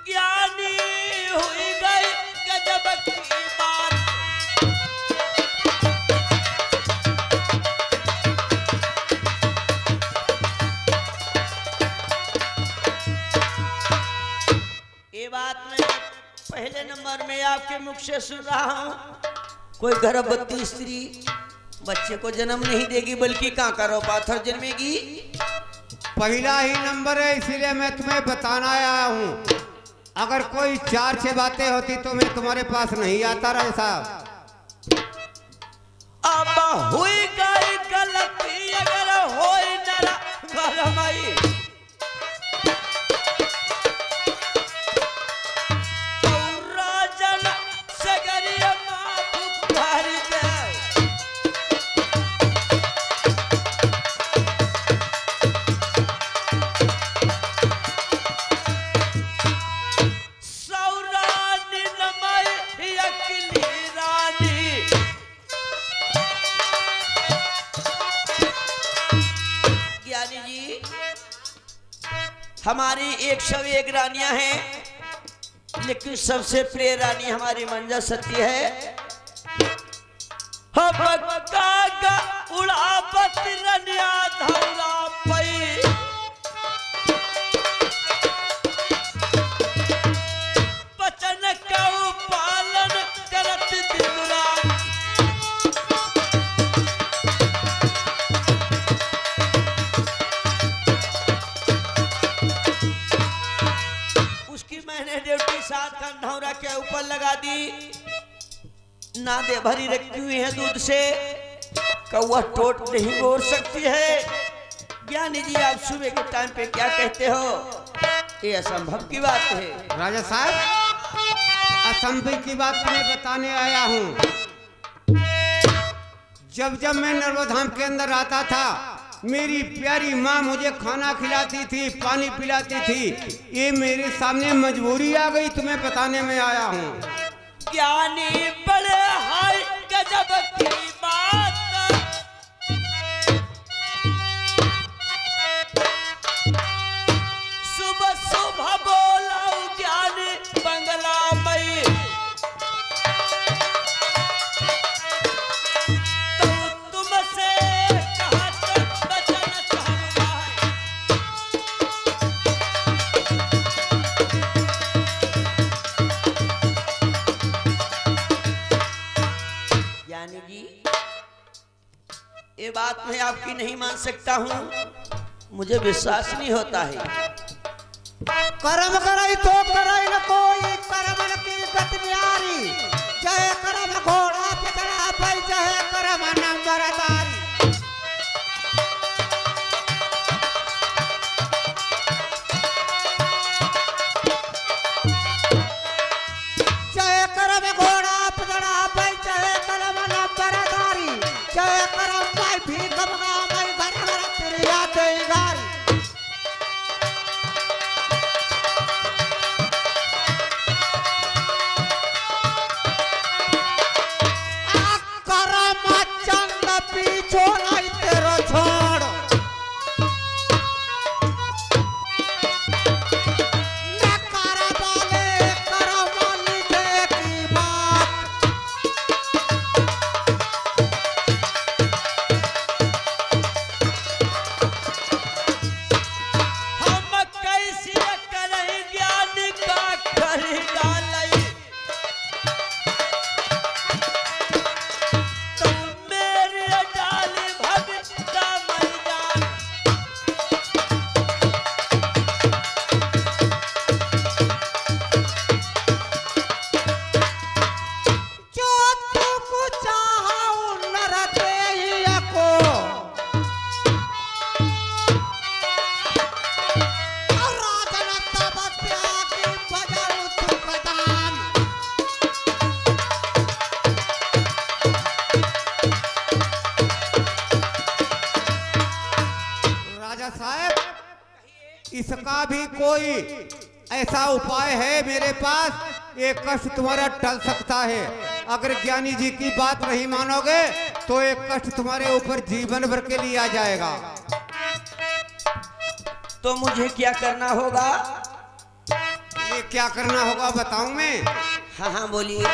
ज्ञानी हुई गई गजब की बात। ये बात मैं पहले नंबर में आपके मुख से सुन रहा हूँ। कोई गर्भवती स्त्री बच्चे को जन्म नहीं देगी, बल्कि कांकर और पाथर जन्मेगी। पहला ही नंबर है, इसीलिए मैं तुम्हें बताना आया हूँ। अगर कोई 4-6 बातें होती तो मैं तुम्हारे पास नहीं आता राजा साहब। अब हुई गई गलती अगर होई नरा भरमई, और राजन सगरिया माथु भारी दे। सौरानी नमई अकली रानी, ज्ञानी जी, हमारी 101 रानियां हैं, लेकिन सबसे प्रिय रानी हमारी मंजा सती है। हम कागा उड़ावत रनिया धौरा पई, बचन का पालन करत दिन रात। उसकी मैंने ड्यूटी 7 खंडौरा के ऊपर लगा दी। नादे भरी रखी हुई है दूध से, कौवा टोट नहीं बोल सकती है। ज्ञानी जी, आप सुबह के टाइम पे क्या कहते हो? ये असंभव की बात है। राजा साहब, असंभव की बात तुम्हें बताने आया हूँ। जब जब मैं नर्मधाम के अंदर आता था, मेरी प्यारी माँ मुझे खाना खिलाती थी, पानी पिलाती थी। ये मेरे सामने मजबूरी आ गई, तुम्हें बताने में आया हूँ। ज्ञानी बड़े हाय गजब की बात, सुबह सुबह बोला ज्ञानी बंगला मई, तो तुमसे कहा तक बचन चाहूंगा। ज्ञानी जी, ये बात मैं आपकी नहीं मान सकता हूँ, मुझे विश्वास नहीं होता है। कर्म कराई तो कराई न कोई, कर्म न की गति न्यारी। जय कर्म घोड़ा पे चढ़ा भाई, जय कर्म नंबरदारी। जय कर्म घोड़ा पे चढ़ा भाई, जय कर्म नंबरदारी। जय कर्म भाई भीख मंगा मैं, घर घर तेरी यादें गारी। पीछो नहीं तेरा छोड़, न कर वाले की बात। हम कैसे करें ज्ञान का कर डालई, तुम मेरे डाल भगता मर जान। जो तू चाहो नर देहि को, और राजन तब त्यागी भजन सुखदान। राजा साहब, इसका भी कोई ऐसा उपाय है मेरे पास, ये कष्ट तुम्हारा टल सकता है। अगर ज्ञानी जी की बात नहीं मानोगे तो एक कष्ट तुम्हारे ऊपर जीवन भर के लिए आ जाएगा। तो मुझे क्या करना होगा? ये क्या करना होगा बताऊं मैं? हाँ हाँ बोलिए।